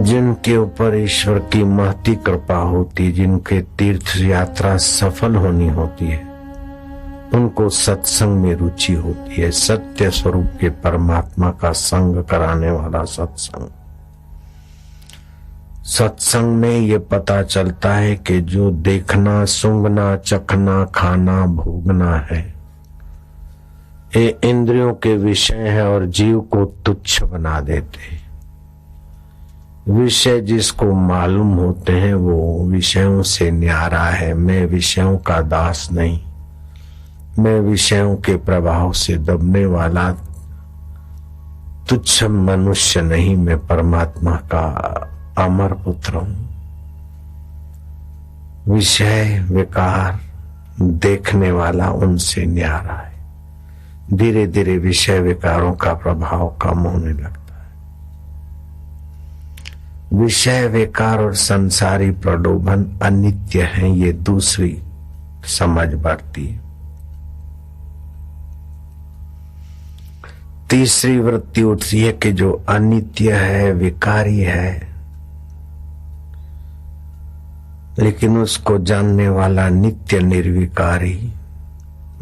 जिनके ऊपर ईश्वर की महती कृपा होती, जिनके तीर्थ यात्रा सफल होनी होती है, उनको सत्संग में रुचि होती है। सत्य स्वरूप के परमात्मा का संग कराने वाला सत्संग। सत्संग में ये पता चलता है कि जो देखना, सूंघना, चखना, खाना, भोगना है, ये इंद्रियों के विषय है और जीव को तुच्छ बना देते हैं। विषय जिसको मालूम होते हैं वो विषयों से न्यारा है। मैं विषयों का दास नहीं, मैं विषयों के प्रभाव से दबने वाला तुच्छ मनुष्य नहीं, मैं परमात्मा का अमर पुत्र हूं। विषय विकार देखने वाला उनसे न्यारा है। धीरे धीरे विषय विकारों का प्रभाव कम होने लगता है। विषय विकार और संसारी प्रलोभन अनित्य हैं, ये दूसरी समझ बढ़ती है। तीसरी वृत्ति उठती है कि जो अनित्य है, विकारी है, लेकिन उसको जानने वाला नित्य निर्विकारी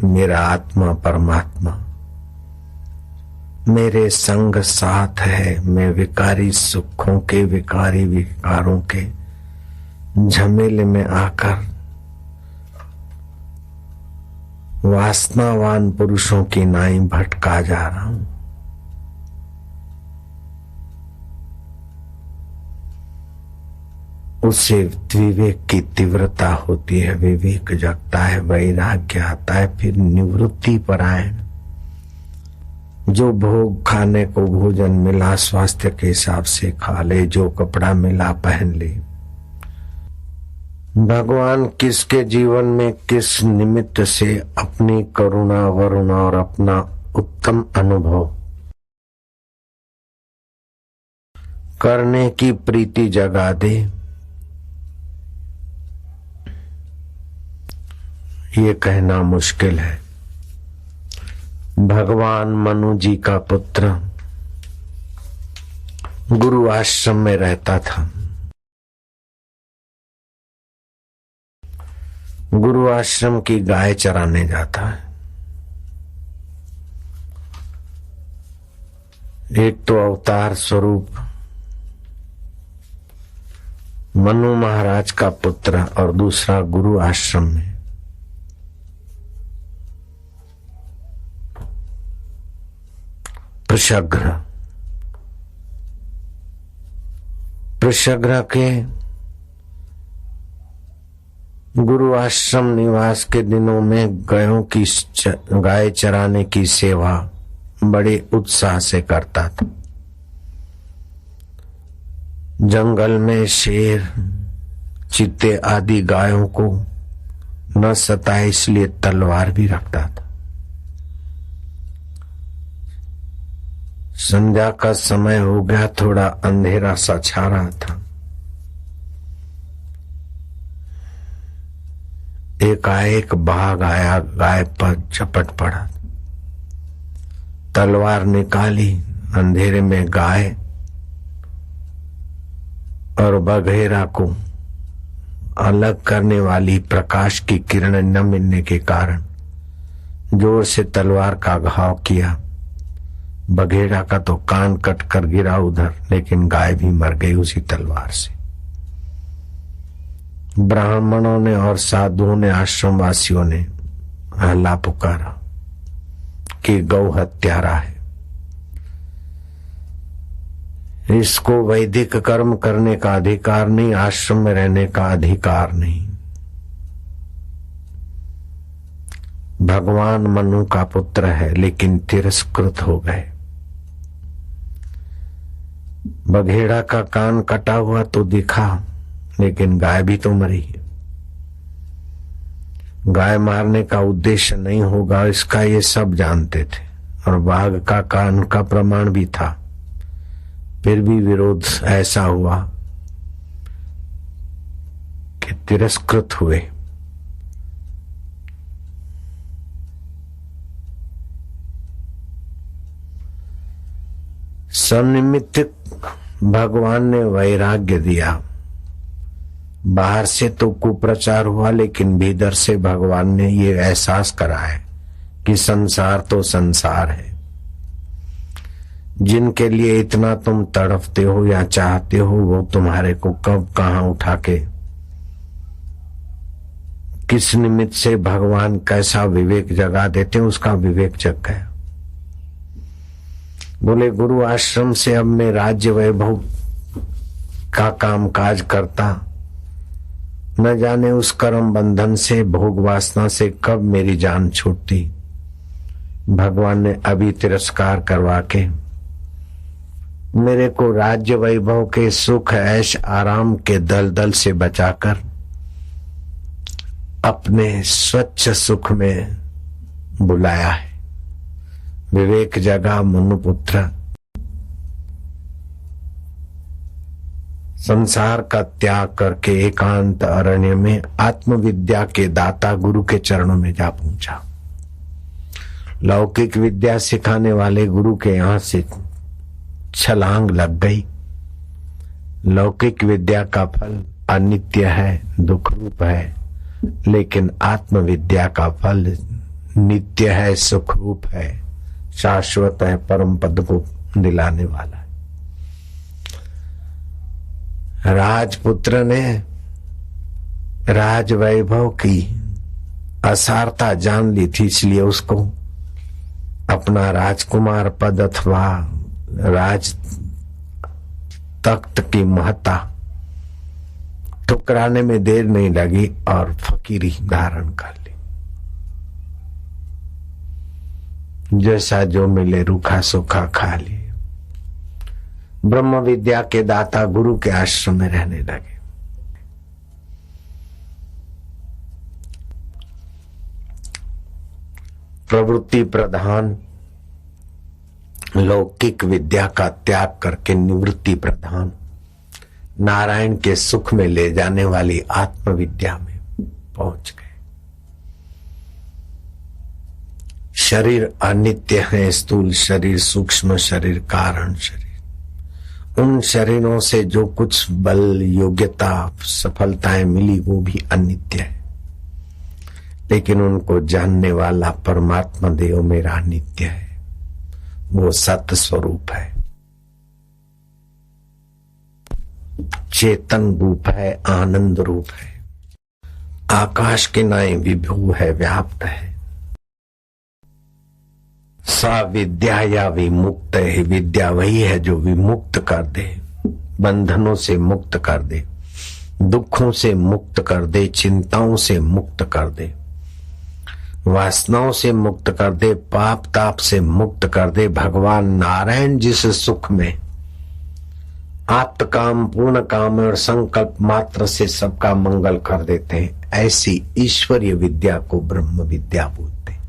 मेरा आत्मा परमात्मा मेरे संग साथ है। मैं विकारी सुखों के, विकारी विकारों के झमेले में आकर वासनावान पुरुषों की नाई भटका जा रहा हूं। उसे विवेक की तीव्रता होती है, विवेक जगता है, वैराग्य आता है, फिर निवृत्ति परायण। जो भोग खाने को भोजन मिला स्वास्थ्य के हिसाब से खा ले, जो कपड़ा मिला पहन ले। भगवान किसके जीवन में किस निमित्त से अपनी करुणा वरुणा और अपना उत्तम अनुभव करने की प्रीति जगा दे, ये कहना मुश्किल है। भगवान मनु जी का पुत्र गुरु आश्रम में रहता था। गुरु आश्रम की गाय चराने जाता है। एक तो अवतार स्वरूप मनु महाराज का पुत्र और दूसरा गुरु आश्रम में। पृषग्र के गुरु आश्रम निवास के दिनों में गाय चराने की सेवा बड़े उत्साह से करता था। जंगल में शेर, चीते आदि गायों को न सताए इसलिए तलवार भी रखता था। संध्या का समय हो गया, थोड़ा अंधेरा सा छा रहा था। एकाएक बाघ आया, गाय पर झपट पड़ा। तलवार निकाली, अंधेरे में गाय और बघेरा को अलग करने वाली प्रकाश की किरण न मिलने के कारण जोर से तलवार का घाव किया। बघेड़ा का तो कान कट कर गिरा उधर, लेकिन गाय भी मर गई उसी तलवार से। ब्राह्मणों ने और साधुओं ने, आश्रम वासियों ने हल्ला पुकारा कि गौ हत्यारा है, इसको वैदिक कर्म करने का अधिकार नहीं, आश्रम में रहने का अधिकार नहीं। भगवान मनु का पुत्र है लेकिन तिरस्कृत हो गए। बघेड़ा का कान कटा हुआ तो दिखा, लेकिन गाय भी तो मरी। गाय मारने का उद्देश्य नहीं होगा इसका, ये सब जानते थे, और बाघ का कान का प्रमाण भी था। फिर भी विरोध ऐसा हुआ कि तिरस्कृत हुए। सनिमित्त भगवान ने वैराग्य दिया। बाहर से तो कुप्रचार हुआ, लेकिन भीतर से भगवान ने ये एहसास कराया कि संसार तो संसार है। जिनके लिए इतना तुम तड़पते हो या चाहते हो, वो तुम्हारे को कब कहां उठा के किस निमित्त से भगवान कैसा विवेक जगा देते हैं, उसका विवेक जग गया। बोले गुरु आश्रम से अब मैं राज्य वैभव का काम काज करता, न जाने उस कर्म बंधन से, भोग वासना से कब मेरी जान छूटती। भगवान ने अभी तिरस्कार करवा के मेरे को राज्य वैभव के सुख ऐश आराम के दलदल से बचाकर अपने स्वच्छ सुख में बुलाया है। विवेक जगा मनुपुत्र, संसार का त्याग करके एकांत अरण्य में आत्मविद्या के दाता गुरु के चरणों में जा पहुंचा। लौकिक विद्या सिखाने वाले गुरु के यहां से छलांग लग गई। लौकिक विद्या का फल अनित्य है, दुख रूप है, लेकिन आत्मविद्या का फल नित्य है, सुख रूप है, शाश्वत है, परम पद को दिलाने वाला है। राजपुत्र ने राज वैभव की असारता जान ली थी, इसलिए उसको अपना राजकुमार पद अथवा राज तख्त की महत्ता ठुकराने में देर नहीं लगी और फकीरी धारण कर ली। जैसा जो मिले रूखा सूखा खा लिए। ब्रह्म विद्या के दाता गुरु के आश्रम में रहने लगे। प्रवृत्ति प्रधान लौकिक विद्या का त्याग करके निवृत्ति प्रधान नारायण के सुख में ले जाने वाली आत्मविद्या में पहुंच गए। शरीर अनित्य है, स्थूल शरीर, सूक्ष्म शरीर, कारण शरीर। उन शरीरों से जो कुछ बल, योग्यता, सफलताएं मिली वो भी अनित्य है, लेकिन उनको जानने वाला परमात्मा देव मेरा नित्य है, वो सत्य स्वरूप है, चेतन रूप है, आनंद रूप है, आकाश के नाई विभू है, व्याप्त है। सा विद्या या विमुक्त है। विद्या वही है जो विमुक्त कर दे, बंधनों से मुक्त कर दे, दुखों से मुक्त कर दे, चिंताओं से मुक्त कर दे, वासनाओं से मुक्त कर दे, पाप ताप से मुक्त कर दे। भगवान नारायण जिस सुख में आप्त काम, पूर्ण काम और संकल्प मात्र से सबका मंगल कर देते हैं, ऐसी ईश्वरीय विद्या को ब्रह्म विद्या बोलते हैं।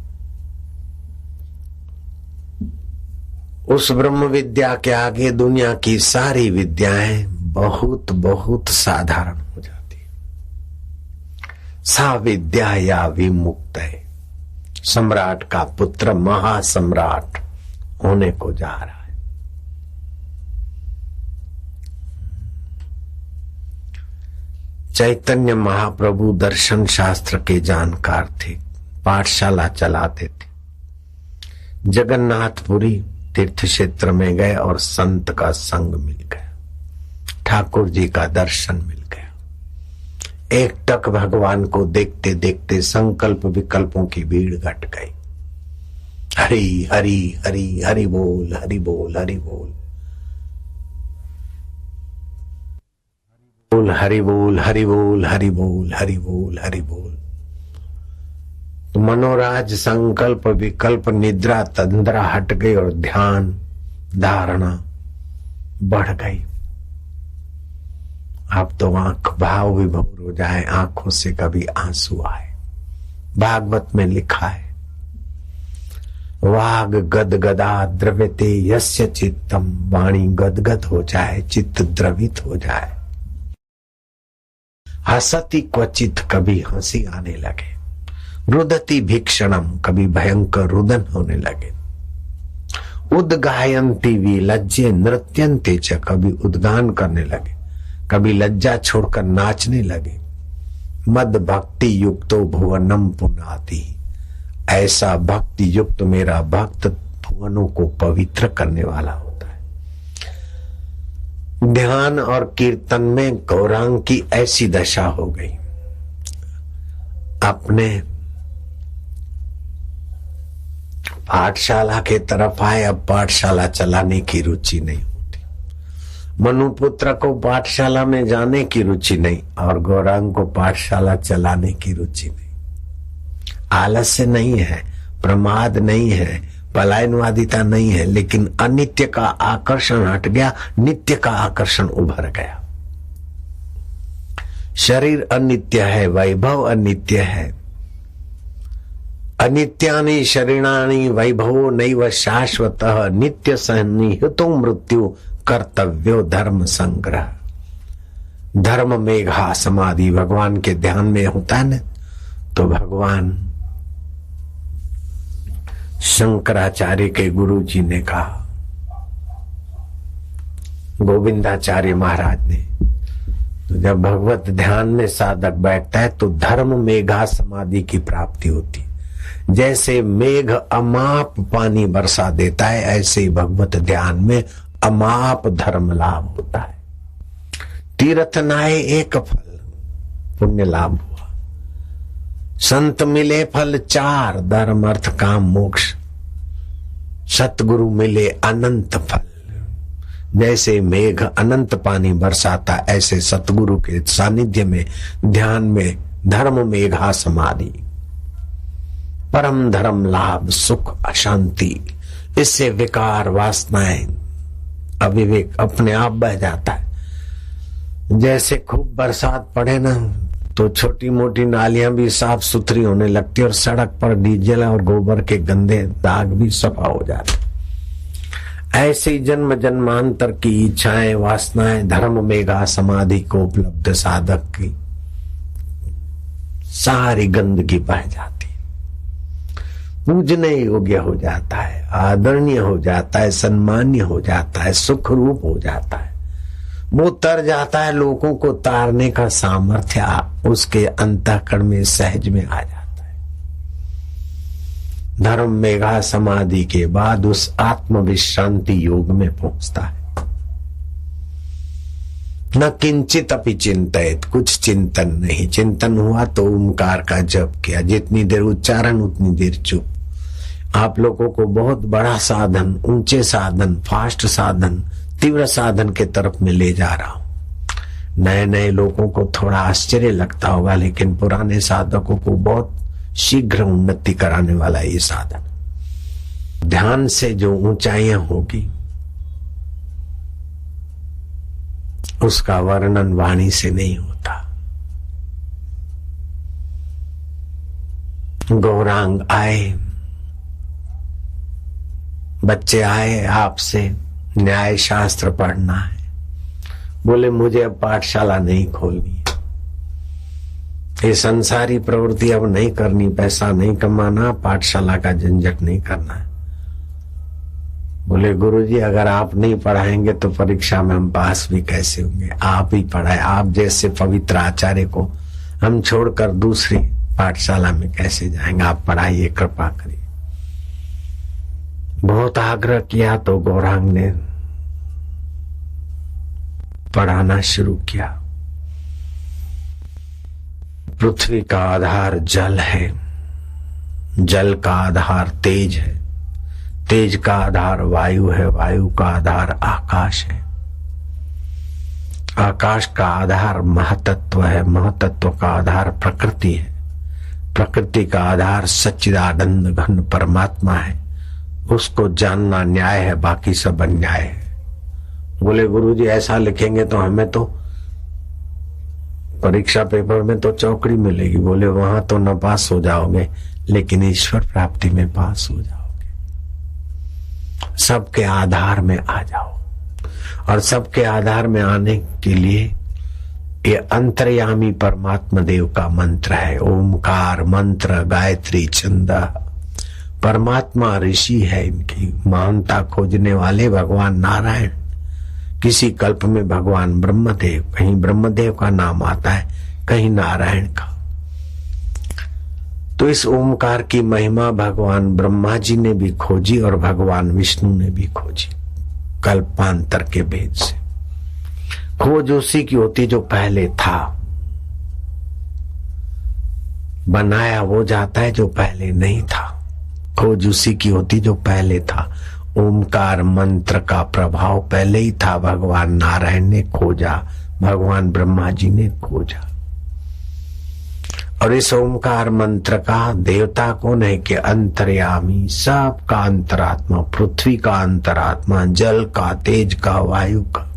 उस ब्रह्म विद्या के आगे दुनिया की सारी विद्याएं बहुत बहुत साधारण हो जाती। सा विद्या या विमुक्त है। सम्राट का पुत्र महासम्राट होने को जा रहा है। चैतन्य महाप्रभु दर्शन शास्त्र के जानकार थे, पाठशाला चलाते थे। जगन्नाथपुरी तीर्थ क्षेत्र में गए और संत का संग मिल गया, ठाकुर जी का दर्शन मिल गया। एक टक भगवान को देखते देखते संकल्प विकल्पों की भीड़ घट गई। हरि हरि हरि हरि बोल, हरि बोल, हरि बोल, बोल हरि बोल, हरि बोल, हरि बोल, हरि बोल, हरि बोल। तो मनोराज, संकल्प, विकल्प, निद्रा, तंद्रा हट गई और ध्यान, धारणा बढ़ गई। अब तो आंख भाव विभोर हो जाए, आंखों से कभी आंसू आए। भागवत में लिखा है, वाग गदगदा द्रव्यते यस्य चित्तम। वाणी गदगद हो जाए, चित्त द्रवित हो जाए। हसती क्वचित, कभी हंसी आने लगे। रुदती भीक्षणम, कभी भयंकर रुदन होने लगे। उद्गायन्ति विलज्जे नृत्यन्ते च, कभी उद्गान करने लगे, कभी लज्जा छोड़कर नाचने लगे। मद भक्ति युक्तो भुवनम पुनाति, ऐसा भक्ति युक्त मेरा भक्त भुवनों को पवित्र करने वाला होता है। ध्यान और कीर्तन में गौरांग की ऐसी दशा हो गई। अपने पाठशाला के तरफ आए, अब पाठशाला चलाने की रुचि नहीं होती। मनुपुत्र को पाठशाला में जाने की रुचि नहीं और गौरांग को पाठशाला चलाने की रुचि नहीं। आलस्य नहीं है, प्रमाद नहीं है, पलायनवादिता नहीं है, लेकिन अनित्य का आकर्षण हट गया, नित्य का आकर्षण उभर गया। शरीर अनित्य है, वैभव अनित्य है। अनित्यानि शरीराणि वैभवो नैव शाश्वतः, नित्य सन्निहितो मृत्यु कर्तव्यो धर्म संग्रह। धर्म मेघा समाधि भगवान के ध्यान में होता है ना, तो भगवान शंकराचार्य के गुरु जी ने कहा, गोविंदाचार्य महाराज ने, तो जब भगवत ध्यान में साधक बैठता है तो धर्म मेघा समाधि की प्राप्ति होती। जैसे मेघ अमाप पानी बरसा देता है, ऐसे ही भगवत ध्यान में अमाप धर्म लाभ होता है। तीर्थ नाए एक फल, पुण्य लाभ हुआ। संत मिले फल चार, धर्म अर्थ काम मोक्ष। सतगुरु मिले अनंत फल। जैसे मेघ अनंत पानी बरसाता, ऐसे सतगुरु के सानिध्य में ध्यान में धर्म मेघा समाधि, परम धर्म लाभ, सुख अशांति। इससे विकार वासनाएं अविवेक अपने आप बह जाता है। जैसे खूब बरसात पड़े ना तो छोटी मोटी नालियां भी साफ सुथरी होने लगती और सड़क पर डीजल और गोबर के गंदे दाग भी सफा हो जाते। ऐसे ही जन्म जन्मांतर की इच्छाएं वासनाएं धर्म मेघा समाधि को उपलब्ध साधक की सारी गंदगी बह जाती, पूजने योग्य हो जाता है, आदरणीय हो जाता है, सम्मान्य हो जाता है, सुख रूप हो जाता है। वो तर जाता है, लोगों को तारने का सामर्थ्य उसके अंतःकरण में सहज में आ जाता है। धर्म मेघा समाधि के बाद उस आत्म विश्रांति योग में पहुंचता है। न किंचित अपि चिंतित, कुछ चिंतन नहीं। चिंतन हुआ तो ओमकार का जप किया, जितनी देर उच्चारण उतनी देर चुप। आप लोगों को बहुत बड़ा साधन, ऊंचे साधन, फास्ट साधन, तीव्र साधन के तरफ में ले जा रहा हूं। नए नए लोगों को थोड़ा आश्चर्य लगता होगा, लेकिन पुराने साधकों को बहुत शीघ्र उन्नति कराने वाला ये साधन। ध्यान से जो ऊंचाइयां होगी उसका वर्णन वाणी से नहीं होता। गौरांग आए, बच्चे आए, आपसे न्याय शास्त्र पढ़ना है। बोले मुझे अब पाठशाला नहीं खोलनी है, ये संसारी प्रवृत्ति अब नहीं करनी, पैसा नहीं कमाना, पाठशाला का झंझट नहीं करना है। बोले गुरुजी अगर आप नहीं पढ़ाएंगे तो परीक्षा में हम पास भी कैसे होंगे? आप ही पढ़ाए, आप जैसे पवित्र आचार्य को हम छोड़कर दूसरी पाठशाला में कैसे जाएंगे? आप पढ़ाइए, कृपा करिए। बहुत आग्रह किया तो गौरांग ने पढ़ाना शुरू किया। पृथ्वी का आधार जल है, जल का आधार तेज है, तेज का आधार वायु है, वायु का आधार आकाश है, आकाश का आधार महतत्व है, महतत्व का आधार प्रकृति है, प्रकृति का आधार सच्चिदानंद घन परमात्मा है। उसको जानना न्याय है, बाकी सब अन्याय है। बोले गुरुजी ऐसा लिखेंगे तो हमें तो परीक्षा पेपर में तो चौकड़ी मिलेगी। बोले वहां तो न पास हो जाओगे, लेकिन ईश्वर प्राप्ति में पास हो जाओगे। सबके आधार में आ जाओ, और सबके आधार में आने के लिए ये अंतर्यामी परमात्मा देव का मंत्र है। ओमकार मंत्र, गायत्री छंद, परमात्मा ऋषि है, इनकी महानता खोजने वाले भगवान नारायण। किसी कल्प में भगवान ब्रह्मदेव, कहीं ब्रह्मदेव का नाम आता है, कहीं नारायण का। तो इस ओमकार की महिमा भगवान ब्रह्मा जी ने भी खोजी और भगवान विष्णु ने भी खोजी, कल्पांतर के भेद से। खोज उसी की होती जो पहले था, बनाया वो जाता है जो पहले नहीं था। खोज उसी की होती जो पहले था। ओमकार मंत्र का प्रभाव पहले ही था, भगवान नारायण ने खोजा, भगवान ब्रह्मा जी ने खोजा। और इस ओमकार मंत्र का देवता कौन है कि अंतर्यामी, सबका अंतरात्मा, पृथ्वी का अंतरात्मा, जल का, तेज का, वायु का।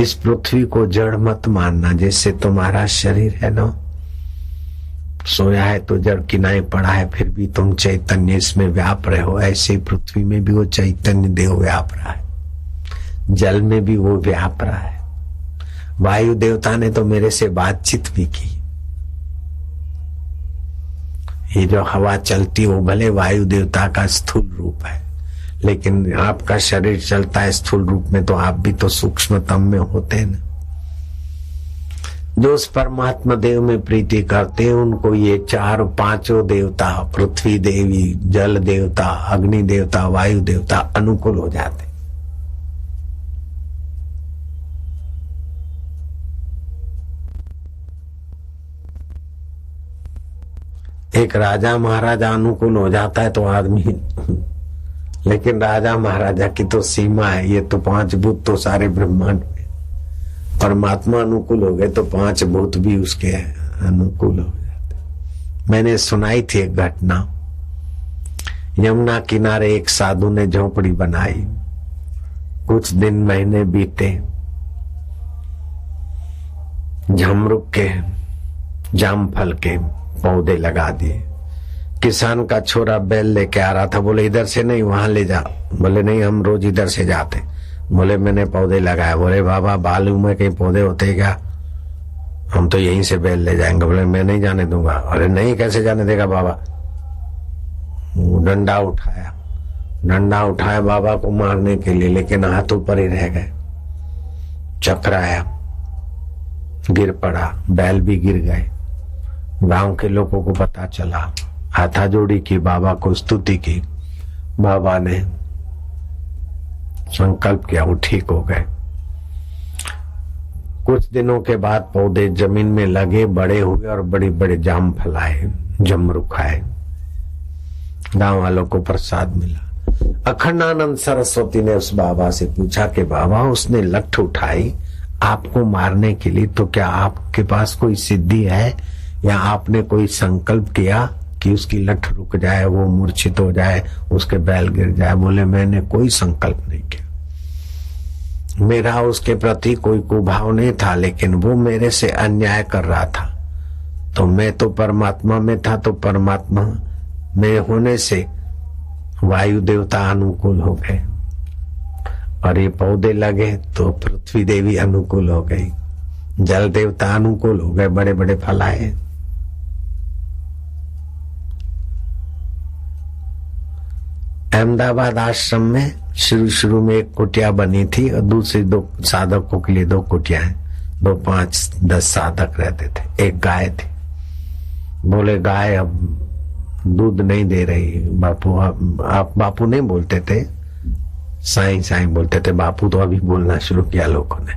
इस पृथ्वी को जड़ मत मानना। जैसे तुम्हारा शरीर है ना, सोया है तो जड़ किनारे पड़ा है, फिर भी तुम चैतन्य इसमें व्याप रहे हो, ऐसे पृथ्वी में भी वो चैतन्य देव व्याप रहा है, जल में भी वो व्याप रहा है। वायु देवता ने तो मेरे से बातचीत भी की। ये जो हवा चलती वो भले वायु देवता का स्थूल रूप है, लेकिन आपका शरीर चलता है स्थूल रूप में, तो आप भी तो सूक्ष्मतम में होते हैं ना। जो उस परमात्मा देव में प्रीति करते हैं उनको ये चार पांचों देवता, पृथ्वी देवी, जल देवता, अग्नि देवता, वायु देवता अनुकूल हो जाते। एक राजा महाराजा अनुकूल हो जाता है तो आदमी, लेकिन राजा महाराजा की तो सीमा है। ये तो पांच भूत तो सारे ब्रह्मांड में, परमात्मा अनुकूल हो गए तो पांच भूत भी उसके अनुकूल हो जाते। मैंने सुनाई थी एक घटना। यमुना किनारे एक साधु ने झोपड़ी बनाई। कुछ दिन महीने बीते, झमरुक के, जामफल के पौधे लगा दिए। किसान का छोरा बैल लेके आ रहा था, बोले इधर से नहीं वहां ले जा। बोले नहीं, हम रोज इधर से जाते। बोले मैंने पौधे लगाए। बोले बाबा बालू में कहीं पौधे होते क्या? हम तो यहीं से बैल ले जाएंगे। बोले मैं नहीं जाने दूंगा। अरे नहीं, कैसे जाने देगा बाबा? डंडा उठाया बाबा को मारने के लिए, लेकिन हाथ ऊपर ही रह गए। चकराया, गिर पड़ा, बैल भी गिर गए। गांव के लोगों को पता चला, हाथा जोड़ी की, बाबा को स्तुति की। बाबा ने संकल्प किया, वो ठीक हो गए। कुछ दिनों के बाद पौधे जमीन में लगे, बड़े हुए और बड़े बड़े जाम फलाए, जमरुख आए। गांव वालों को प्रसाद मिला। अखंडानंद सरस्वती ने उस बाबा से पूछा कि बाबा, उसने लठ उठाई आपको मारने के लिए, तो क्या आपके पास कोई सिद्धि है या आपने कोई संकल्प किया कि उसकी लठ रुक जाए, वो मूर्छित हो जाए, उसके बैल गिर जाए? बोले मैंने कोई संकल्प नहीं किया, मेरा उसके प्रति कोई कुभाव नहीं था, लेकिन वो मेरे से अन्याय कर रहा था। तो मैं तो परमात्मा में था, तो परमात्मा में होने से वायु देवता अनुकूल हो गए, और ये पौधे लगे तो पृथ्वी देवी अनुकूल हो गई, जल देवता अनुकूल हो गए, बड़े बड़े फल आए। अहमदाबाद आश्रम में शुरू में एक कुटिया बनी थी और दूसरी दो साधकों के लिए दो कुटिया हैं। 2, 5, 10 साधक रहते थे। एक गाय थी। बोले गाय अब दूध नहीं दे रही बापू। आप बापू नहीं बोलते थे, साईं साईं बोलते थे। बापू तो अभी बोलना शुरू किया लोगों ने।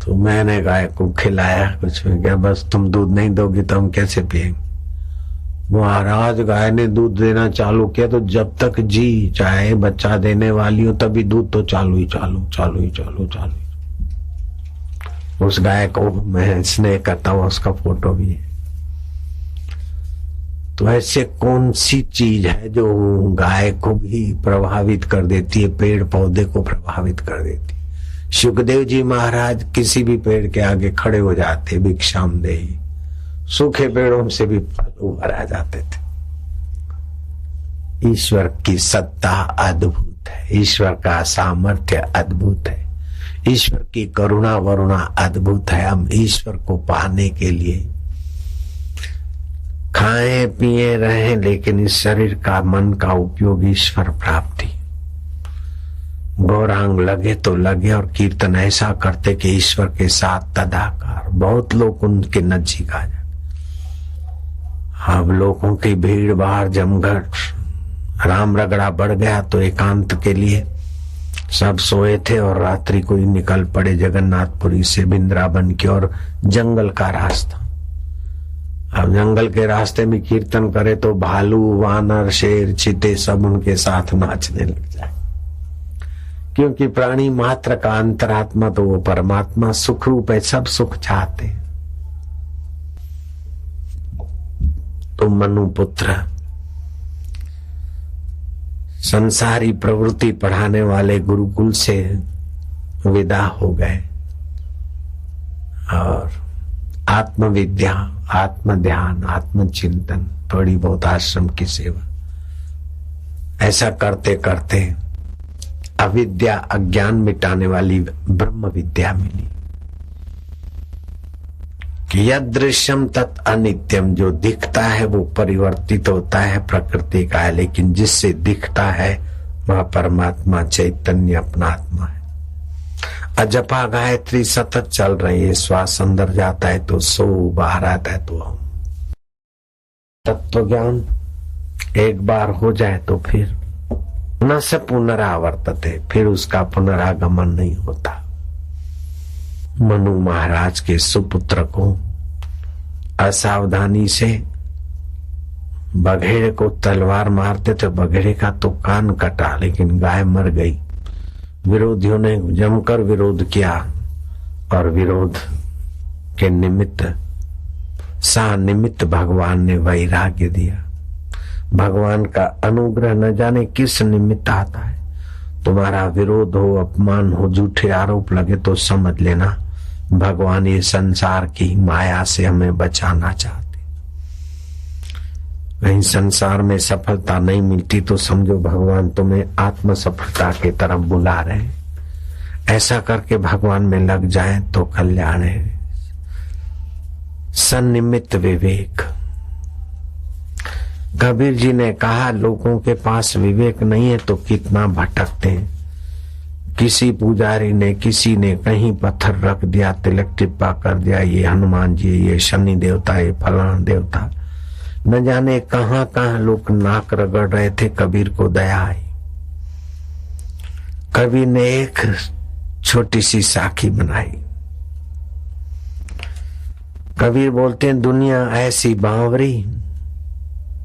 तो मैंने गाय को खिलाया, कुछ में क्या, बस तुम दूध नहीं दोगी तो हम कैसे पिएंगे? महाराज गाय ने दूध देना चालू किया तो जब तक जी चाहे बच्चा देने वाली हो तभी दूध तो चालू। उस गाय को मैं स्नेह करता हूँ, उसका फोटो भी है। तो ऐसे कौन सी चीज है जो गाय को भी प्रभावित कर देती है, पेड़ पौधे को प्रभावित कर देती है? सुखदेव जी महाराज किसी भी पेड़ के आगे खड़े हो जाते, भिक्षाम देहि। सूखे पेड़ों से भी फल उभर आ जाते थे। ईश्वर की सत्ता अद्भुत है, ईश्वर का सामर्थ्य अद्भुत है, ईश्वर की करुणा वरुणा अद्भुत है। हम ईश्वर को पाने के लिए खाए पिए रहे, लेकिन इस शरीर का मन का उपयोग ईश्वर प्राप्ति। गौरांग लगे तो लगे और कीर्तन ऐसा करते कि ईश्वर के साथ तदाकार। बहुत लोग उनके नजीक आ जाते। अब लोगों की भीड़ भाड़ जमघट, राम रगड़ा बढ़ गया तो एकांत के लिए सब सोए थे और रात्रि को ही निकल पड़े जगन्नाथपुरी से वृंदावन की ओर। जंगल का रास्ता, अब जंगल के रास्ते में कीर्तन करे तो भालू, वानर, शेर, चीते सब उनके साथ नाचने लग जाए, क्योंकि प्राणी मात्र का अंतरात्मा तो वो परमात्मा सुख रूप है, सब सुख चाहते हैं। तो मनु पुत्र संसारी प्रवृत्ति पढ़ाने वाले गुरुकुल से विदा हो गए और आत्मविद्या, आत्म ध्यान, आत्मचिंतन, थोड़ी बहुत आश्रम की सेवा, ऐसा करते करते अविद्या अज्ञान मिटाने वाली ब्रह्म विद्या मिली कि यदृश्यम तत् अनित्यम, जो दिखता है वो परिवर्तित होता है, प्रकृति का है, लेकिन जिससे दिखता है वह परमात्मा चैतन्य अपना आत्मा है। अजपा गायत्री सतत चल रही है, श्वास अंदर जाता है तो सो, बाहर आता है तो हम। तत्व ज्ञान एक बार हो जाए तो फिर न से पुनरावर्तते, फिर उसका पुनरागमन नहीं होता। मनु महाराज के सुपुत्र को असावधानी से बघेड़े को तलवार मारते थे, बघेड़े का तो कान कटा, लेकिन गाय मर गई। विरोधियों ने जमकर विरोध किया और विरोध के निमित्त निमित्त भगवान ने वैराग्य दिया। भगवान का अनुग्रह न जाने किस निमित्त आता है। तुम्हारा विरोध हो, अपमान हो, झूठे आरोप लगे तो समझ लेना भगवान ये संसार की माया से हमें बचाना चाहते। कहीं संसार में सफलता नहीं मिलती तो समझो भगवान तुम्हें आत्म सफलता की तरफ बुला रहे। ऐसा करके भगवान में लग जाए तो कल्याण है। सन्निमित्त विवेक। कबीर जी ने कहा लोगों के पास विवेक नहीं है तो कितना भटकते हैं। किसी पुजारी ने, किसी ने कहीं पत्थर रख दिया, तिलक टिप्पा कर दिया, ये हनुमान जी, ये शनि देवता, ये फलाना देवता, न जाने कहां कहां लोग नाक रगड़ रहे थे। कबीर को दया आई। कबीर ने एक छोटी सी साखी बनाई। कबीर बोलते हैं दुनिया ऐसी बावरी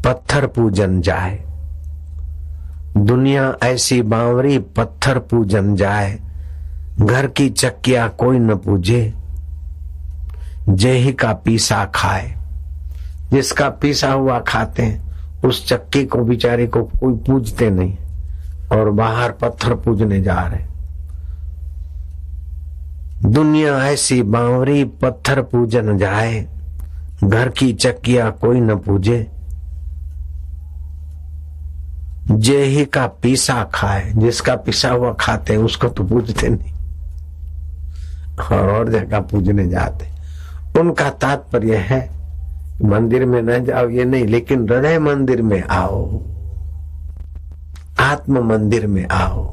पत्थर पूजन जाए, दुनिया ऐसी बावरी पत्थर पूजन जाए, घर की चक्किया कोई न पूजे, जेही का पीसा खाए। जिसका पीसा हुआ खाते हैं उस चक्की को बेचारे को कोई पूजते नहीं और बाहर पत्थर पूजने जा रहे। दुनिया ऐसी बावरी पत्थर पूजन जाए, घर की चक्किया कोई न पूजे, जेही का पीसा खाए। जिसका पिसा हुआ खाते हैं उसको तो पूजते नहीं और जगह पूजने जाते। उनका तात्पर्य है मंदिर में न जाओ ये नहीं, लेकिन हृदय मंदिर में आओ, आत्म मंदिर में आओ।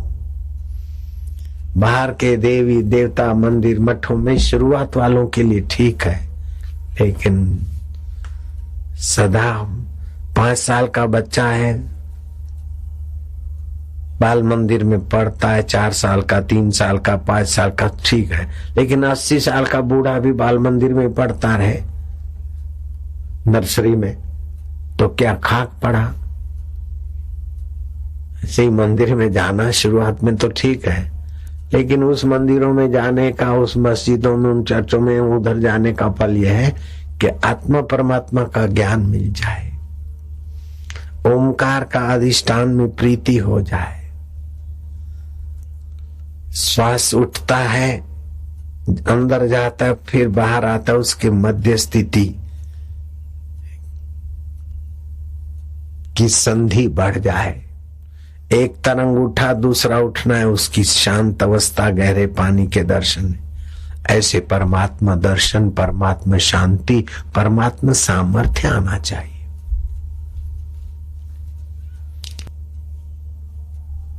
बाहर के देवी देवता मंदिर मठों में शुरुआत वालों के लिए ठीक है, लेकिन सदा 5 साल का बच्चा है बाल मंदिर में पढ़ता है, 4 साल का, 3 साल का, 5 साल का, ठीक है, लेकिन 80 साल का बूढ़ा भी बाल मंदिर में पढ़ता रहे नर्सरी में तो क्या खाक पड़ा। ऐसे ही मंदिर में जाना शुरुआत में तो ठीक है, लेकिन उस मंदिरों में जाने का, उस मस्जिदों में, उन चर्चों में उधर जाने का फल यह है कि आत्मा परमात्मा का ज्ञान मिल जाए, ओमकार का अधिष्ठान में प्रीति हो जाए, श्वास उठता है अंदर जाता है फिर बाहर आता है, उसके मध्य स्थिति की संधि बढ़ जाए। एक तरंग उठा दूसरा उठना है, उसकी शांत अवस्था गहरे पानी के दर्शन। ऐसे परमात्मा दर्शन, परमात्मा शांति, परमात्मा सामर्थ्य आना चाहिए।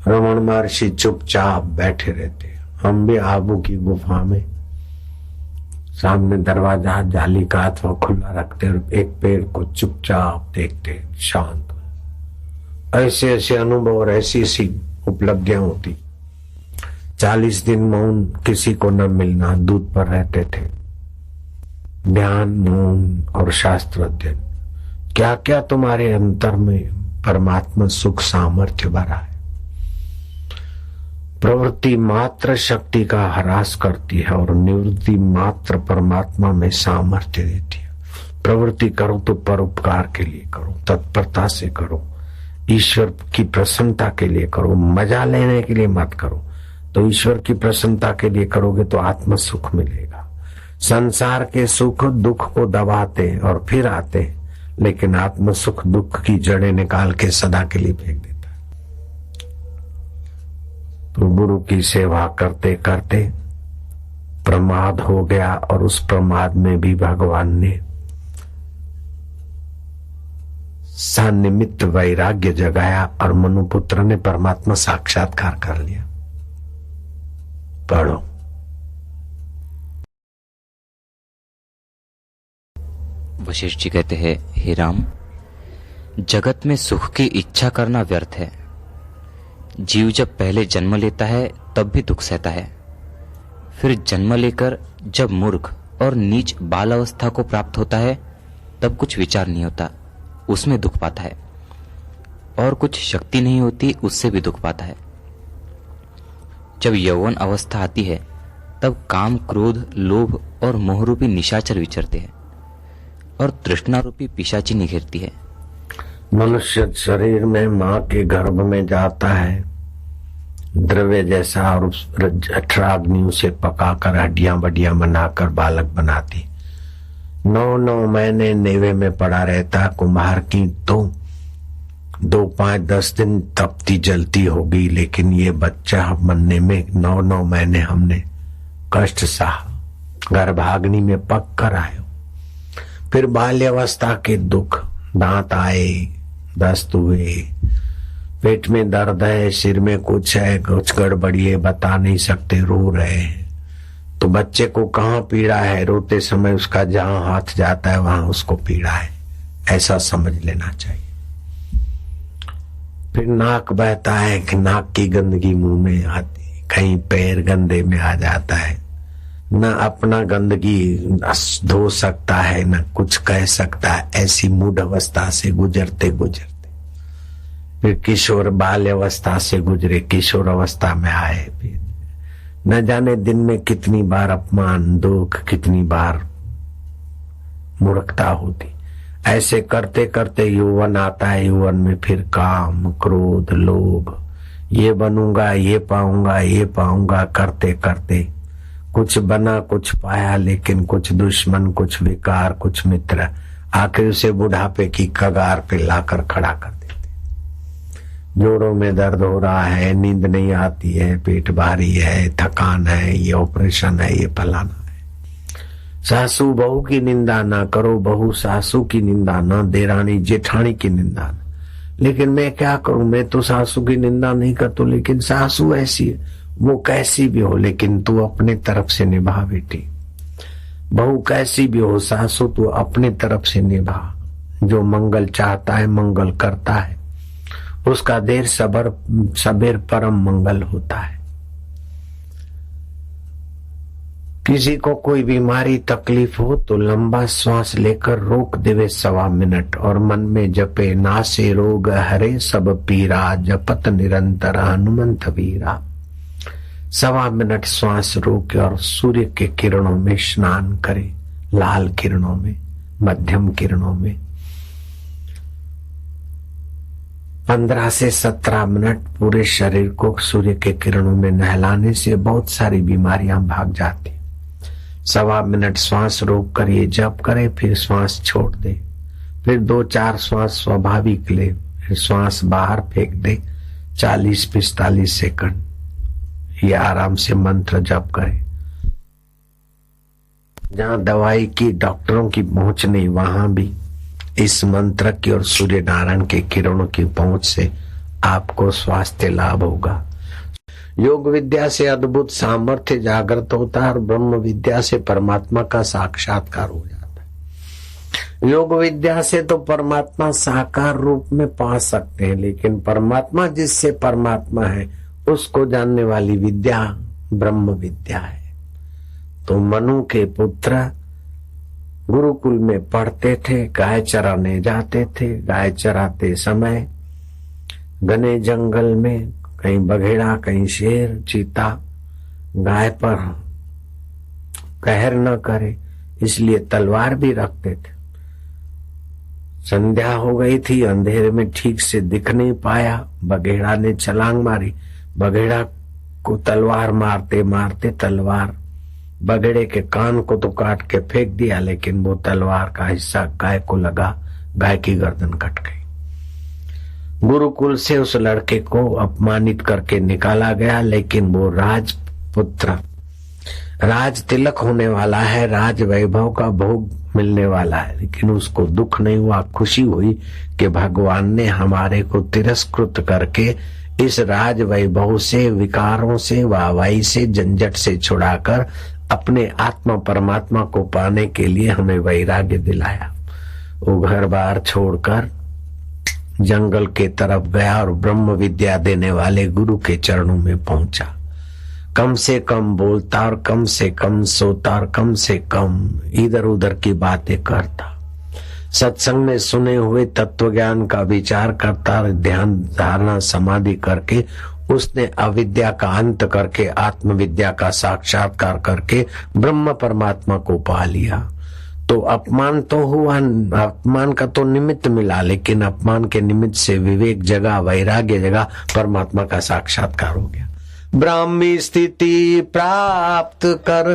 रमन महर्षि चुपचाप बैठे रहते। हम भी आबू की गुफा में सामने दरवाजा जाली का अथवा खुला रखते और एक पेड़ को चुपचाप देखते, शांत। ऐसे ऐसे अनुभव और ऐसी ऐसी उपलब्धियां होती। 40 दिन मौन, किसी को न मिलना, दूध पर रहते थे, ध्यान, मौन और शास्त्र अध्ययन। क्या क्या तुम्हारे अंतर में परमात्मा सुख सामर्थ्य भरा है। प्रवृत्ति मात्र शक्ति का ह्रास करती है और निवृत्ति मात्र परमात्मा में सामर्थ्य देती है। प्रवृत्ति करो तो परोपकार के लिए करो, तत्परता से करो, ईश्वर की प्रसन्नता के लिए करो, मजा लेने के लिए मत करो। तो ईश्वर की प्रसन्नता के लिए करोगे तो आत्म सुख मिलेगा। संसार के सुख दुख को दबाते और फिर आते, लेकिन आत्म सुख दुख की जड़ें निकाल के सदा के लिए फेंक देता है। तो गुरु की सेवा करते करते प्रमाद हो गया और उस प्रमाद में भी भगवान ने सानिमित्त वैराग्य जगाया और मनुपुत्र ने परमात्मा साक्षात्कार कर लिया। पढ़ो। वशिष्ठ जी कहते हैं, हे राम, जगत में सुख की इच्छा करना व्यर्थ है। जीव जब पहले जन्म लेता है तब भी दुख सहता है, फिर जन्म लेकर जब मूर्ख और नीच बाल अवस्था को प्राप्त होता है तब कुछ विचार नहीं होता, उसमें दुख पाता है, और कुछ शक्ति नहीं होती, उससे भी दुख पाता है। जब यौवन अवस्था आती है तब काम, क्रोध, लोभ और मोह रूपी निशाचर विचरते हैं और तृष्णा रूपी पिशाचिनी घेरती है। मनुष्य शरीर में माँ के गर्भ में जाता है, द्रव्य जैसा, और 18 अग्नियों से पकाकर हड्डियां बड्डियां बनाकर बालक बनाती। 9 महीने नेवे में पड़ा रहता। कुम्हार की तो 2, 5, 10 दिन तपती जलती होगी, लेकिन ये बच्चा बनने में 9 महीने हमने कष्ट सहा, गर्भाग्नि में पक कर आए। फिर बाल्यावस्था के दुख, दांत आए, दस्त हुए, पेट में दर्द है, सिर में कुछ है, कुछ गड़बड़ी है, बता नहीं सकते, रो रहे हैं। तो बच्चे को कहाँ पीड़ा है, रोते समय उसका जहां हाथ जाता है वहां उसको पीड़ा है, ऐसा समझ लेना चाहिए। फिर नाक बहता है कि नाक की गंदगी मुंह में आती, कहीं पैर गंदे में आ जाता है, न अपना गंदगी धो सकता है न कुछ कह सकता है। ऐसी मूढ़ अवस्था से गुजरते गुजरते फिर किशोर बाल्य अवस्था से गुजरे, किशोर अवस्था में आए, फिर न जाने दिन में कितनी बार अपमान, दुख, कितनी बार मूर्खता होती। ऐसे करते करते यौवन आता है। यौवन में फिर काम, क्रोध, लोभ, ये बनूंगा, ये पाऊंगा, ये पाऊंगा, करते करते कुछ बना, कुछ पाया, लेकिन कुछ दुश्मन, कुछ विकार, कुछ मित्र, आखिर उसे बुढ़ापे की कगार पे लाकर खड़ा कर देते। जोड़ों में दर्द हो रहा है, नींद नहीं आती है, पेट भारी है, थकान है, ये ऑपरेशन है, ये फलाना है। सासू बहू की निंदा ना करो, बहू सासू की निंदा ना, देरानी जेठानी की निंदा ना। लेकिन मैं क्या करूं, मैं तो सासू की निंदा नहीं करता, लेकिन सासू ऐसी है, वो कैसी भी हो, लेकिन तू अपने तरफ से निभा बेटी। बहू कैसी भी हो, सासू तू अपने तरफ से निभा। जो मंगल चाहता है मंगल करता है, उसका देर सबेर परम मंगल होता है। किसी को कोई बीमारी तकलीफ हो तो लंबा श्वास लेकर रोक देवे 1.25 मिनट और मन में जपे, नासे रोग हरे सब पीरा, जपत निरंतर हनुमंत वीरा। 1.25 मिनट श्वास रोके और सूर्य के किरणों में स्नान करे, लाल किरणों में, मध्यम किरणों में। 15 से 17 मिनट पूरे शरीर को सूर्य के किरणों में नहलाने से बहुत सारी बीमारियां भाग जाती। 1.25 मिनट श्वास रोक कर ये जप करे, फिर श्वास छोड़ दे, फिर 2-4 श्वास स्वाभाविक ले, फिर श्वास बाहर फेंक दे। 40-45 सेकंड ये आराम से मंत्र जप करे। जहां दवाई की, डॉक्टरों की पहुंच नहीं, वहां भी इस मंत्र की और सूर्य नारायण के किरणों की पहुंच से आपको स्वास्थ्य लाभ होगा। योग विद्या से अद्भुत सामर्थ्य जागृत होता है और ब्रह्म विद्या से परमात्मा का साक्षात्कार हो जाता है। योग विद्या से तो परमात्मा साकार रूप में पा सकते हैं, लेकिन परमात्मा जिससे परमात्मा है उसको जानने वाली विद्या ब्रह्म विद्या है। तो मनु के पुत्र गुरुकुल में पढ़ते थे, गाय चराने जाते थे। गाय चराते समय घने जंगल में कहीं बघेड़ा, कहीं शेर, चीता गाय पर कहर न करे इसलिए तलवार भी रखते थे। संध्या हो गई थी, अंधेरे में ठीक से दिख नहीं पाया। बघेड़ा ने छलांग मारी, बघेड़ा को तलवार मारते मारते तलवार बघेड़े के कान को तो काट के फेंक दिया, लेकिन वो तलवार का हिस्सा गाय को लगा, गाय की गर्दन कट गई। गुरुकुल से उस लड़के को अपमानित करके निकाला गया, लेकिन वो राजपुत्र, राज तिलक होने वाला है, राज वैभव का भोग मिलने वाला है, लेकिन उसको दुख नहीं हुआ, खुशी हुई कि भगवान ने हमारे को तिरस्कृत करके इस राज वैभव से, विकारों से, वाहवाही से, झंझट से छुड़ाकर अपने आत्मा परमात्मा को पाने के लिए हमें वैराग्य दिलाया। वो घर बार छोड़कर जंगल के तरफ गया और ब्रह्म विद्या देने वाले गुरु के चरणों में पहुंचा। कम से कम बोलता और कम से कम सोता और कम से कम इधर उधर की बातें करता। सत्संग में सुने हुए तत्व ज्ञान का विचार करता और ध्यान धारणा समाधि करके उसने अविद्या का अंत करके आत्मविद्या का साक्षात्कार करके ब्रह्म परमात्मा को पा लिया। तो अपमान तो हुआ, अपमान का तो निमित्त मिला, लेकिन अपमान के निमित्त से विवेक जगा, वैराग्य जगा, परमात्मा का साक्षात्कार हो गया। ब्राह्मी स्थिति प्राप्त कर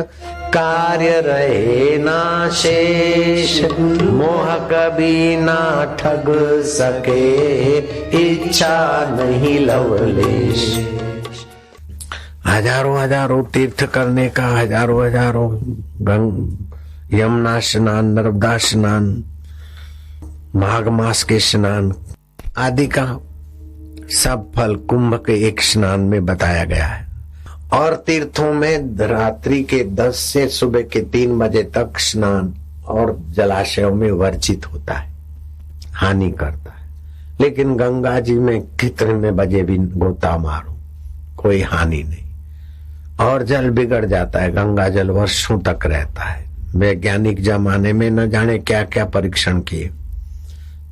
कार्य रहे ना शेष, मोह कभी ना ठग सके, इच्छा नहीं लवलेश। हजारों तीर्थ करने का, हजारों यमुना स्नान, नर्मदा स्नान, माघ मास के स्नान आदि का सब फल कुंभ के एक स्नान में बताया गया है। और तीर्थों में रात्रि के 10 से सुबह के 3 बजे तक स्नान और जलाशयों में वर्जित होता है, हानि करता है। लेकिन गंगा जी में कितने बजे भी गोता मारो कोई हानि नहीं, और जल बिगड़ जाता है। गंगा जल वर्षों तक रहता है। वैज्ञानिक जमाने में न जाने क्या क्या परीक्षण किए,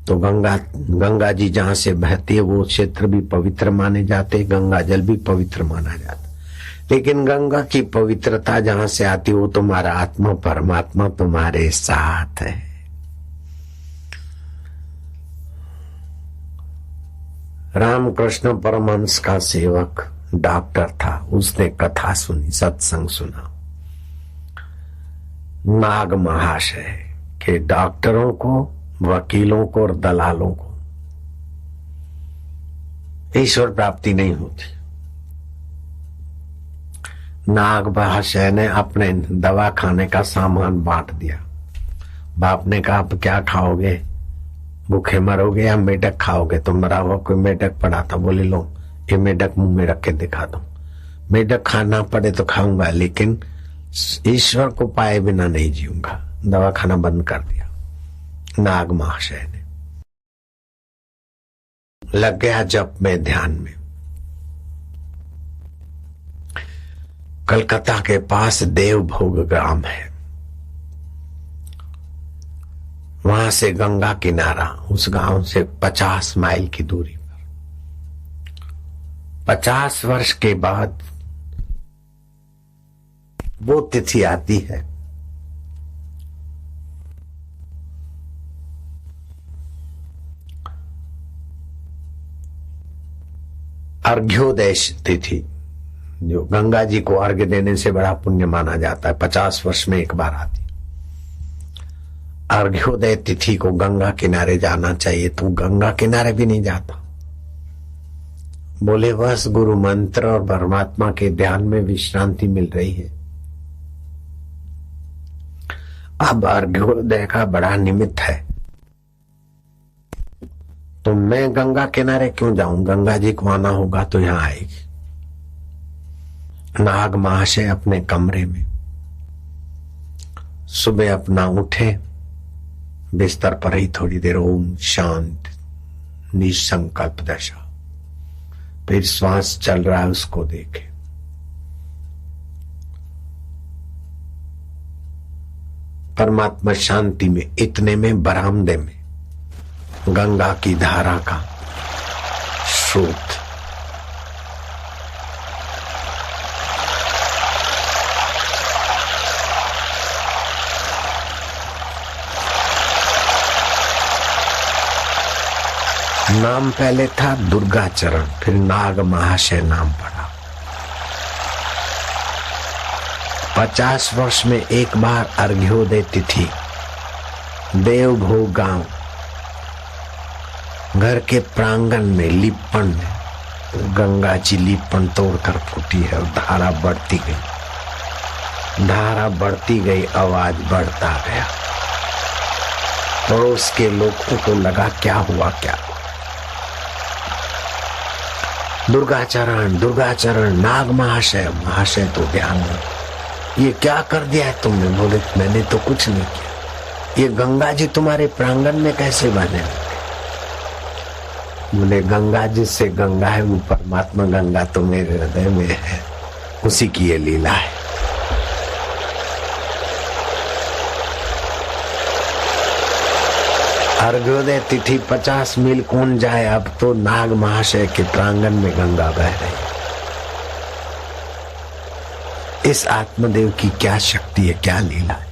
तो गंगा जी जहां से बहती है वो क्षेत्र भी पवित्र माने जाते, गंगा जल भी पवित्र माना जाता। लेकिन गंगा की पवित्रता जहां से आती वो तुम्हारा आत्मा परमात्मा तुम्हारे साथ है। रामकृष्ण परमहंस का सेवक डॉक्टर था, उसने कथा सुनी, सत्संग सुना। नाग महाशय के डॉक्टरों को, वकीलों को और दलालों को ईश्वर प्राप्ति नहीं होती। नाग महाशय ने अपने दवा खाने का सामान बांट दिया। बाप ने कहा आप क्या खाओगे, भूखे मरोगे या मेढक खाओगे? तो मरा हुआ कोई मेढक पड़ा था, बोले लो ये मेढक मुंह में रख के दिखा दो। मेढक खाना पड़े तो खाऊंगा, लेकिन ईश्वर को पाए बिना नहीं जीऊंगा। दवा खाना बंद कर दिया। नाग महाशय ने लग गया जप में, ध्यान में। कलकत्ता के पास देवभोग ग्राम है, वहां से गंगा किनारा, उस गांव से 50 माइल की दूरी पर। 50 वर्ष के बाद वो तिथि आती है, अर्घ्योदय तिथि, जो गंगा जी को अर्घ्य देने से बड़ा पुण्य माना जाता है। 50 वर्ष में एक बार आती अर्घ्योदय तिथि को गंगा किनारे जाना चाहिए, तो गंगा किनारे भी नहीं जाता। बोले बस गुरु मंत्र और परमात्मा के ध्यान में विश्रांति मिल रही है। अब अर्घ्योदय का बड़ा निमित्त है, तो मैं गंगा किनारे क्यों जाऊं, गंगा जी को आना होगा तो यहां आएगी। नाग महाशय अपने कमरे में सुबह अपना उठे, बिस्तर पर ही थोड़ी देर ओम शांत निसंकल्प दशा, फिर श्वास चल रहा है उसको देखे। परमात्मा शांति में, इतने में बरामदे में गंगा की धारा का स्रोत, नाम पहले था दुर्गाचरण, फिर नाग महाशय नाम पड़ा। 50 वर्ष में एक बार अर्घ्योदय तिथि, देवभोग गांव, घर के प्रांगण में लिपण में गंगा जी लिपण तोड़कर फूटी है और धारा बढ़ती गई, धारा बढ़ती गई, आवाज बढ़ता गया। पड़ोस के लोगों को लगा क्या हुआ क्या। दुर्गाचरण दुर्गाचरण, नाग महाशय, महाशय तो ध्यान में, ये क्या कर दिया है तुमने? बोले मैंने तो कुछ नहीं किया, ये गंगा जी तुम्हारे प्रांगण में कैसे बने? बोले गंगा जी से गंगा है वो परमात्मा, गंगा तो मेरे हृदय में है, उसी की ये लीला है। अर्घ्योदय तिथि 50 मील कौन जाए, अब तो नाग महाशय के प्रांगण में गंगा बह रही। इस आत्मदेव की क्या शक्ति है, क्या लीला है।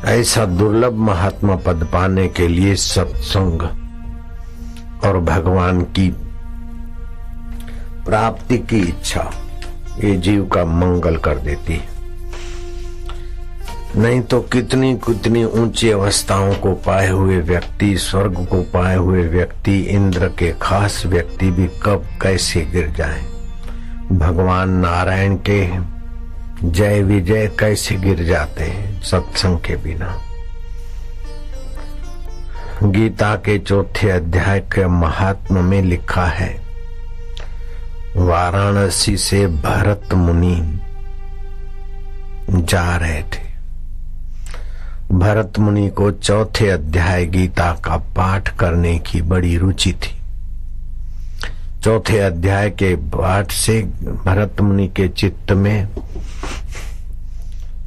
ऐसा दुर्लभ महात्मा पद पाने के लिए सत्संग और भगवान की प्राप्ति की इच्छा ये जीव का मंगल कर देती है। नहीं तो कितनी कितनी ऊंची अवस्थाओं को पाए हुए व्यक्ति, स्वर्ग को पाए हुए व्यक्ति, इंद्र के खास व्यक्ति भी कब कैसे गिर जाएं। भगवान नारायण के जय विजय कैसे गिर जाते हैं सत्संग के बिना। गीता के 4थे अध्याय के महात्मा में लिखा है, वाराणसी से भरत मुनि जा रहे थे। भरत मुनि को 4थे अध्याय गीता का पाठ करने की बड़ी रुचि थी। 4थे अध्याय के पाठ से भरत मुनि के चित्त में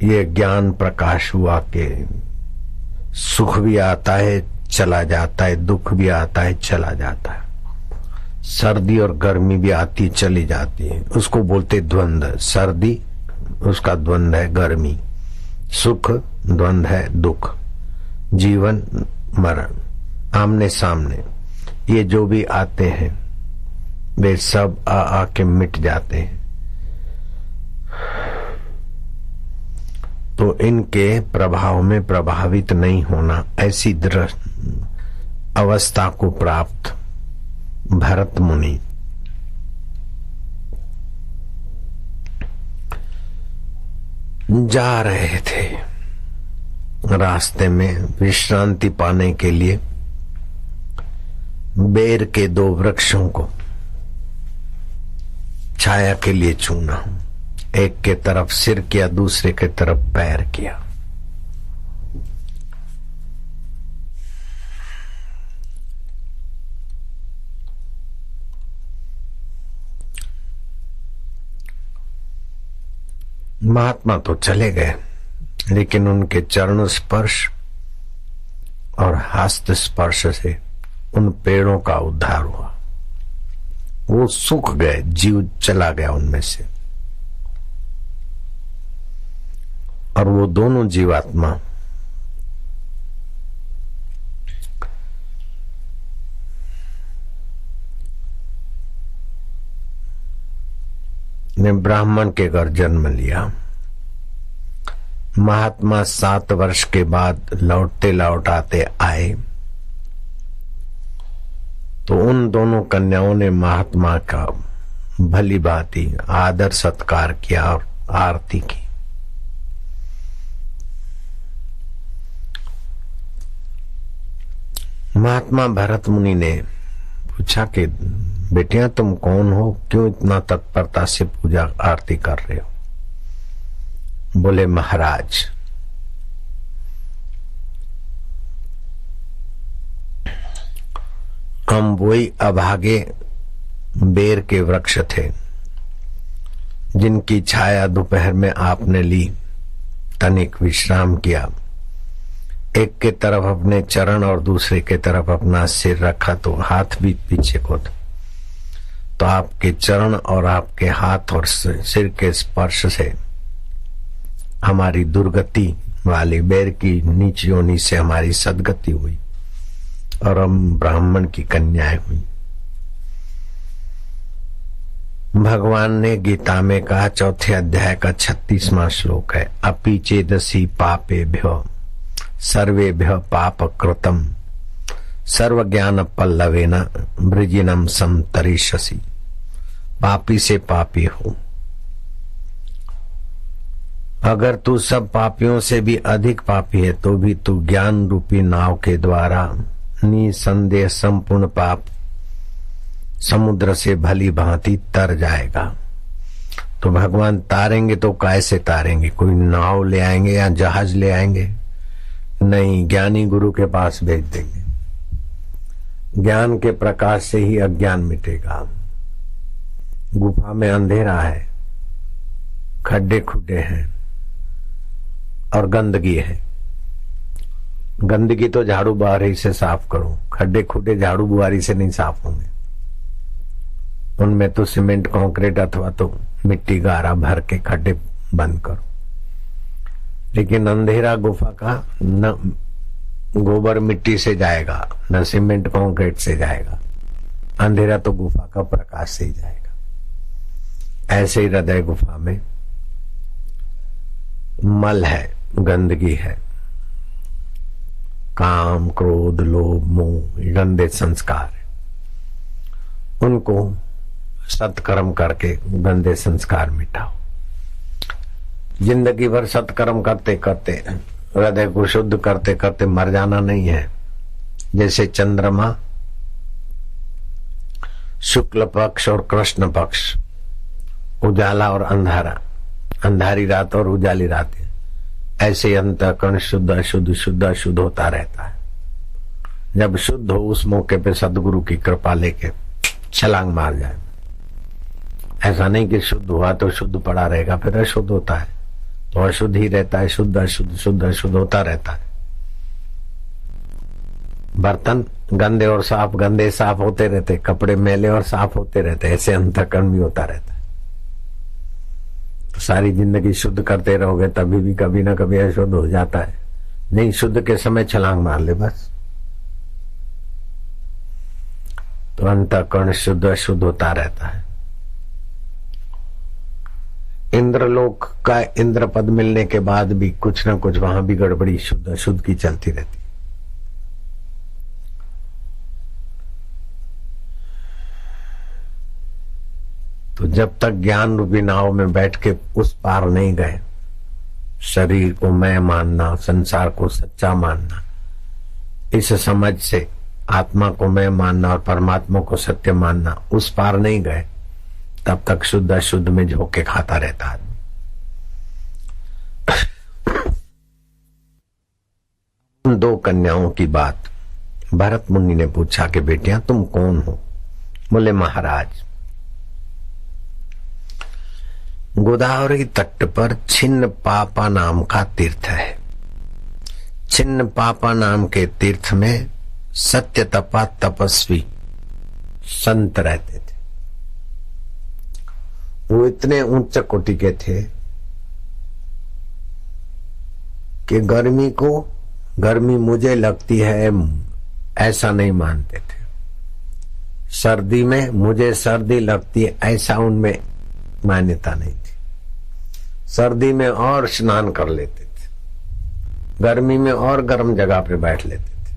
ये ज्ञान प्रकाश हुआ कि सुख भी आता है चला जाता है, दुख भी आता है चला जाता है, सर्दी और गर्मी भी आती चली जाती है, उसको बोलते द्वंद्व। सर्दी उसका द्वंद्व है गर्मी, सुख द्वंद्व है दुख, जीवन मरण, आमने सामने ये जो भी आते हैं वे सब आके मिट जाते हैं। तो इनके प्रभाव में प्रभावित नहीं होना, ऐसी दृढ़ अवस्था को प्राप्त भरत मुनि जा रहे थे। रास्ते में विश्रांति पाने के लिए बेर के 2 वृक्षों को छाया के लिए चुना, एक के तरफ सिर किया, दूसरे के तरफ पैर किया। महात्मा तो चले गए, लेकिन उनके चरण स्पर्श और हस्त स्पर्श से उन पेड़ों का उद्धार हुआ। वो सूख गए, जीव चला गया उनमें से, और वो दोनों जीवात्मा ने ब्राह्मण के घर जन्म लिया। महात्मा 7 वर्ष के बाद लौटते लौटाते आए तो उन दोनों कन्याओं ने महात्मा का भली भांति आदर सत्कार किया और आरती की। महात्मा भरत मुनि ने पूछा कि बेटियां तुम कौन हो, क्यों इतना तत्परता से पूजा आरती कर रहे हो? बोले महाराज, हम वही अभागे बेर के वृक्ष थे जिनकी छाया दोपहर में आपने ली, तनिक विश्राम किया, एक के तरफ अपने चरण और दूसरे के तरफ अपना सिर रखा तो हाथ भी पीछे को था, तो आपके चरण और आपके हाथ और सिर के स्पर्श से हमारी दुर्गति वाली बेर की नीच योनि से हमारी सदगति हुई और हम ब्राह्मण की कन्याएं हुई। भगवान ने गीता में कहा, चौथे अध्याय का 36वां श्लोक है, अपि चेदसि पापेभ्यो सर्वेभ्यो पाप कृतम सर्व ज्ञान पल्लवेन वृजिनम समतरिष्यसि। पापी से पापी हो, अगर तू सब पापियों से भी अधिक पापी है तो भी तू ज्ञान रूपी नाव के द्वारा निसंदेह संपूर्ण पाप समुद्र से भली भांति तर जाएगा। तो भगवान तारेंगे तो कैसे तारेंगे? कोई नाव ले आएंगे या जहाज ले आएंगे? नहीं, ज्ञानी गुरु के पास भेज देंगे। ज्ञान के प्रकाश से ही अज्ञान मिटेगा। गुफा में अंधेरा है, खड्डे खुड्डे हैं और गंदगी है। गंदगी तो झाड़ू बुआरी से साफ करो, खड्डे खुड्डे झाड़ू बुआरी से नहीं साफ होंगे। उनमें तो सीमेंट कंक्रीट अथवा तो मिट्टी गारा भर के खड्डे बंद करो। लेकिन अंधेरा गुफा का न गोबर मिट्टी से जाएगा न सीमेंट कंक्रीट से जाएगा, अंधेरा तो गुफा का प्रकाश से ही जाएगा। ऐसे ही हृदय गुफा में मल है, गंदगी है, काम क्रोध लोभ मोह गंदे संस्कार है। उनको सत्कर्म करके गंदे संस्कार मिटाओ। जिंदगी भर सत्कर्म करते करते हृदय को शुद्ध करते करते मर जाना नहीं है। जैसे चंद्रमा शुक्ल पक्ष और कृष्ण पक्ष, उजाला और अंधारा, अंधारी रात और उजाली रात, ऐसे ही अंतःकरण शुद्ध अशुद्ध शुद्ध अशुद्ध होता रहता है। जब शुद्ध हो उस मौके पे सदगुरु की कृपा लेके छलांग मार जाए। ऐसा नहीं कि शुद्ध हुआ तो शुद्ध पड़ा रहेगा, फिर अशुद्ध होता है तो अशुद्ध ही रहता है, शुद्ध अशुद्ध शुद्ध अशुद्ध होता रहता है। बर्तन गंदे और साफ, गंदे साफ होते रहते, कपड़े मैले और साफ होते रहते, ऐसे अंतःकरण भी होता रहता है। तो सारी जिंदगी शुद्ध करते रहोगे तभी भी कभी ना कभी अशुद्ध हो जाता है। नहीं, शुद्ध के समय छलांग मार ले बस, तो अंतःकरण शुद्ध अशुद्ध होता रहता है। इंद्रलोक का इंद्र पद मिलने के बाद भी कुछ ना कुछ वहां भी गड़बड़ी शुद्ध अशुद्ध की चलती रहती। तो जब तक ज्ञान रूपी नाव में बैठ के उस पार नहीं गए, शरीर को मैं मानना, संसार को सच्चा मानना, इस समझ से आत्मा को मैं मानना और परमात्मा को सत्य मानना, उस पार नहीं गए, तब तक शुद्ध अशुद्ध में झोंके खाता रहता है। उन दो कन्याओं की बात भरत मुनि ने पूछा कि बेटियां तुम कौन हो? बोले महाराज, गोदावरी तट पर छिन्न पापा नाम का तीर्थ है। छिन्न पापा नाम के तीर्थ में सत्य तपा तपस्वी संत रहते थे। वो इतने उच्च कोटि के थे कि गर्मी मुझे लगती है ऐसा नहीं मानते थे। सर्दी में मुझे सर्दी लगती है ऐसा उनमें मान्यता नहीं थी। सर्दी में और स्नान कर लेते थे, गर्मी में और गर्म जगह पे बैठ लेते थे,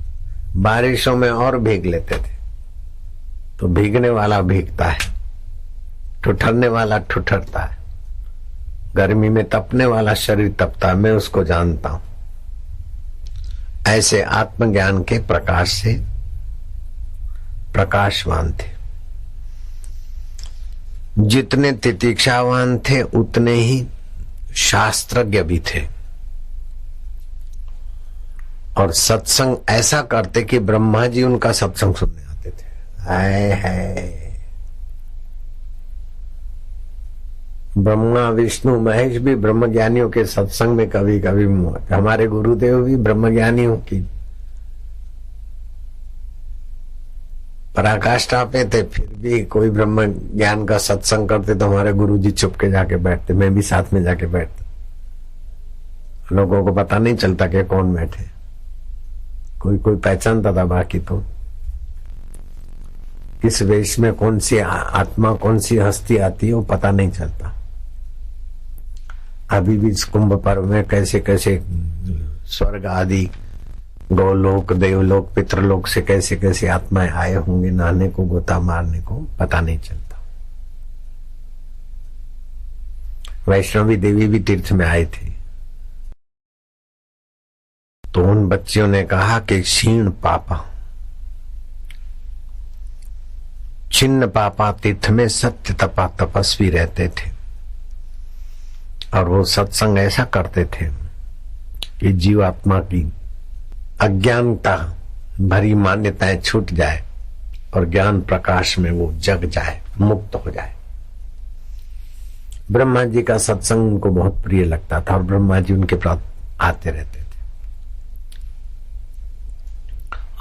बारिशों में और भीग लेते थे। तो भीगने वाला भीगता है, ठुठरने वाला ठुठरता है, गर्मी में तपने वाला शरीर तपता है, मैं उसको जानता हूं। ऐसे आत्मज्ञान के प्रकाश से प्रकाशवान थे। जितने तितिक्षावान थे उतने ही शास्त्रज्ञ भी थे। और सत्संग ऐसा करते कि ब्रह्मा जी उनका सत्संग सुनने आते थे। है ब्रह्मा विष्णु महेश भी ब्रह्म ज्ञानियों के सत्संग में कभी कभी हमारे गुरुदेव भी ब्रह्म ज्ञानियों की पराकाष्ठा पे थे, फिर भी कोई ब्रह्म ज्ञान का सत्संग करते तो हमारे गुरु जी चुप के जाके बैठते, मैं भी साथ में जाके बैठता। लोगों को पता नहीं चलता कि कौन बैठे, कोई कोई पहचानता था, बाकी तो किस वेश में कौन सी आत्मा कौन सी हस्ती आती है वो पता नहीं चलता। अभी भी इस कुंभ पर्व में कैसे कैसे स्वर्ग आदि गौलोक देवलोक पितृलोक से कैसे कैसे आत्माएं आए होंगे नहाने को, गोता मारने को, पता नहीं चलता। वैष्णवी देवी भी तीर्थ में आए थे तो उन बच्चियों ने कहा कि क्षीण पापा छिन्न पापा तीर्थ में सत्य तपा तपस्वी रहते थे। और वो सत्संग ऐसा करते थे कि जीवात्मा की अज्ञानता भरी मान्यताएं छूट जाए और ज्ञान प्रकाश में वो जग जाए, मुक्त हो जाए। ब्रह्मा जी का सत्संग उनको बहुत प्रिय लगता था और ब्रह्मा जी उनके प्राप्त आते रहते थे।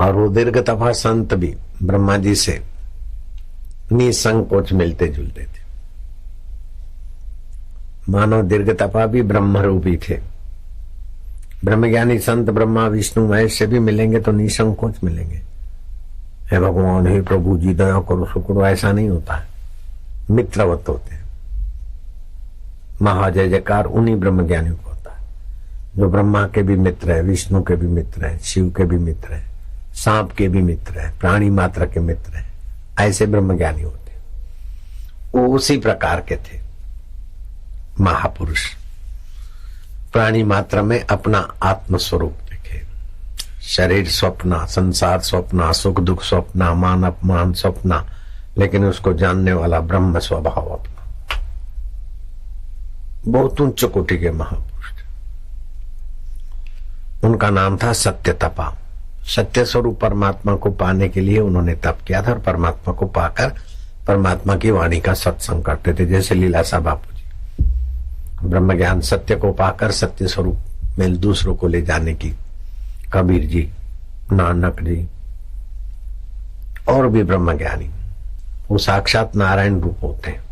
और वो दीर्घ तपा संत भी ब्रह्मा जी से निसंकोच मिलते जुलते थे। मानो दीर्घ तपा भी ब्रह्म रूपी थे। ब्रह्मज्ञानी संत ब्रह्मा विष्णु महेश से भी मिलेंगे तो निसंकोच मिलेंगे। हे भगवान, हे प्रभु जी दया करो शुक्र, ऐसा नहीं होता है, मित्रवत होते हैं। महाजय जयकार उन्हीं ब्रह्मज्ञानियों को होता है जो ब्रह्मा के भी मित्र है, विष्णु के भी मित्र है, शिव के भी मित्र है, सांप के भी मित्र है, प्राणी मात्र के मित्र है। ऐसे ब्रह्मज्ञानी होते, वो उसी प्रकार के थे महापुरुष। प्राणी मात्र में अपना आत्म स्वरूप देखे, शरीर स्वप्ना, संसार स्वप्ना, सुख दुख स्वप्ना, मान अपमान स्वप्ना, लेकिन उसको जानने वाला ब्रह्म स्वभाव अपना। बहुत उच्च कोटि के महापुरुष थे। उनका नाम था सत्य तपा। सत्य स्वरूप परमात्मा को पाने के लिए उन्होंने तप किया था और परमात्मा को पाकर परमात्मा की वाणी का सत्संग करते थे। जैसे लीलासा बापू जी ब्रह्म ज्ञान सत्य को पाकर सत्य स्वरूप में दूसरों को ले जाने की, कबीर जी, नानक जी और भी ब्रह्म ज्ञानी वो साक्षात नारायण रूप होते हैं।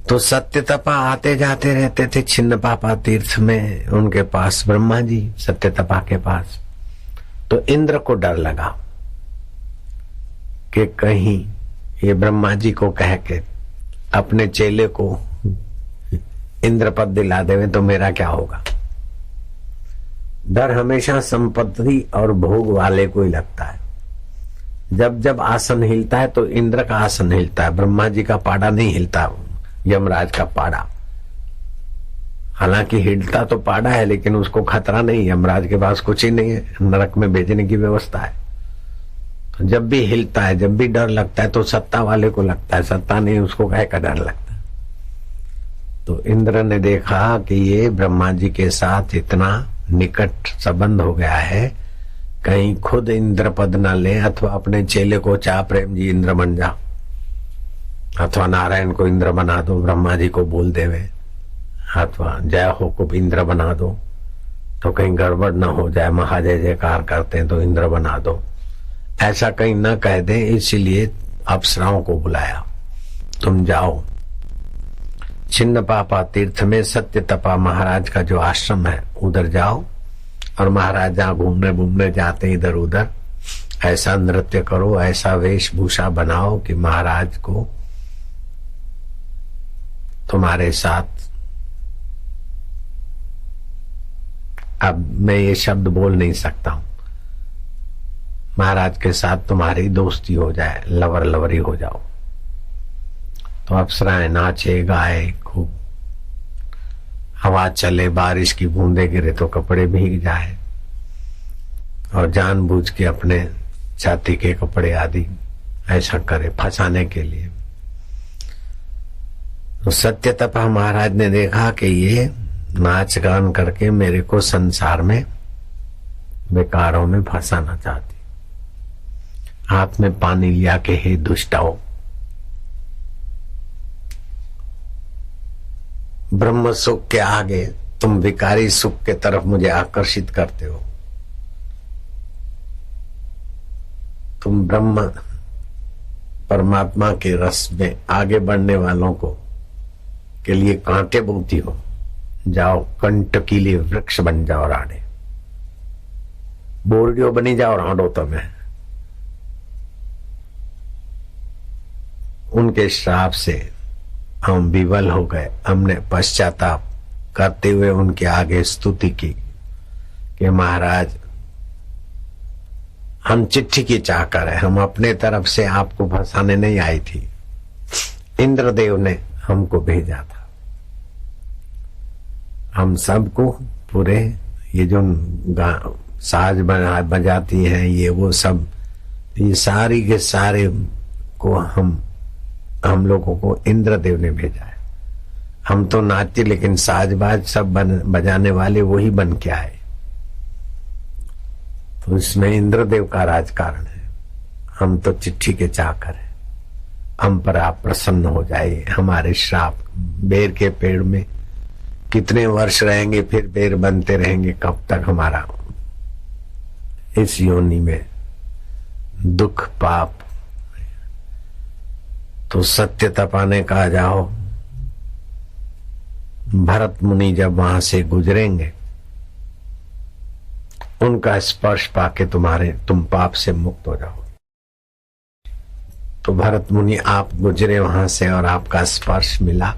तो सत्य तपा आते जाते रहते थे छिन्न पापा तीर्थ में, उनके पास ब्रह्मा जी सत्य तपा के पास। तो इंद्र को डर लगा कि कहीं ये ब्रह्मा जी को कह के अपने चेले को इंद्र पद दिला देवे तो मेरा क्या होगा। डर हमेशा संपत्ति और भोग वाले को ही लगता है। जब जब आसन हिलता है तो इंद्र का आसन हिलता है, ब्रह्मा जी का पाड़ा नहीं हिलता, यमराज का पाड़ा। हालांकि हिलता तो पाड़ा है लेकिन उसको खतरा नहीं, यमराज के पास कुछ ही नहीं है, नरक में भेजने की व्यवस्था है। तो जब भी हिलता है, जब भी डर लगता है तो सत्ता वाले को लगता है, सत्ता नहीं उसको कहे का डर लगता है। तो इंद्र ने देखा कि ये ब्रह्मा जी के साथ इतना निकट संबंध हो गया है, कहीं खुद इंद्र पद न ले अथवा अपने चेले को चाह प्रेम जी इंद्र बन जा, अथवा नारायण को इंद्र बना दो, ब्रह्मा जी को बोल देवे, अथवा जय हो को इंद्र बना दो, तो कहीं गड़बड़ न हो जाए, महाजय जयकार करते हैं तो इंद्र बना दो, ऐसा कहीं न कह दे। इसीलिए अप्सराओं को बुलाया, तुम जाओ छिन्न पापा तीर्थ में सत्य तपा महाराज का जो आश्रम है उधर जाओ, और महाराज जहाँ घूमने घूमने जाते इधर उधर ऐसा नृत्य करो, ऐसा वेशभूषा बनाओ कि महाराज को तुम्हारे साथ, अब मैं ये शब्द बोल नहीं सकता हूं, महाराज के साथ तुम्हारी दोस्ती हो जाए, लवर लवरी हो जाओ। तो अप्सराएं नाचे गाए खूब, हवा चले, बारिश की बूंदे गिरे तो कपड़े भीग जाए, और जानबूझ के अपने छाती के कपड़े आदि ऐसा करे फंसाने के लिए। तो सत्यतपा महाराज ने देखा कि ये नाच गान करके मेरे को संसार में बेकारों में फंसाना चाहती। हाथ में पानी लिया के हे दुष्टाओ, ब्रह्म सुख के आगे तुम विकारी सुख के तरफ मुझे आकर्षित करते हो। तुम ब्रह्म परमात्मा के रस में आगे बढ़ने वालों को के लिए कांटे बोती हो। जाओ कंटकीले वृक्ष बन जाओ राडे, बोरडियो बनी जाओ राडो तमें। उनके श्राप से हम विवल हो गए। हमने पश्चाताप करते हुए उनके आगे स्तुति की कि महाराज हम चिट्ठी की चाहकर है, हम अपने तरफ से आपको फंसाने नहीं आई थी। इंद्रदेव ने हमको भेजा था। हम सबको पूरे ये जो साज बजाती हैं ये वो सब, ये सारी के सारे को हम लोगों को इंद्रदेव ने भेजा है। हम तो नाचते लेकिन साजबाज सब बजाने वाले वही बन के आए। तो इसमें इंद्रदेव का राजकारण है। हम तो चिट्ठी के चाकर हैं। हम पर आप प्रसन्न हो जाइए। हमारे श्राप बेर के पेड़ में कितने वर्ष रहेंगे, फिर बेर बनते रहेंगे, कब तक हमारा इस योनि में दुख पाप। तो सत्य तपाने का जाओ। भरत मुनि जब वहां से गुजरेंगे, उनका स्पर्श पाके तुम पाप से मुक्त हो जाओ। तो भरत मुनि आप गुजरे वहां से और आपका स्पर्श मिला,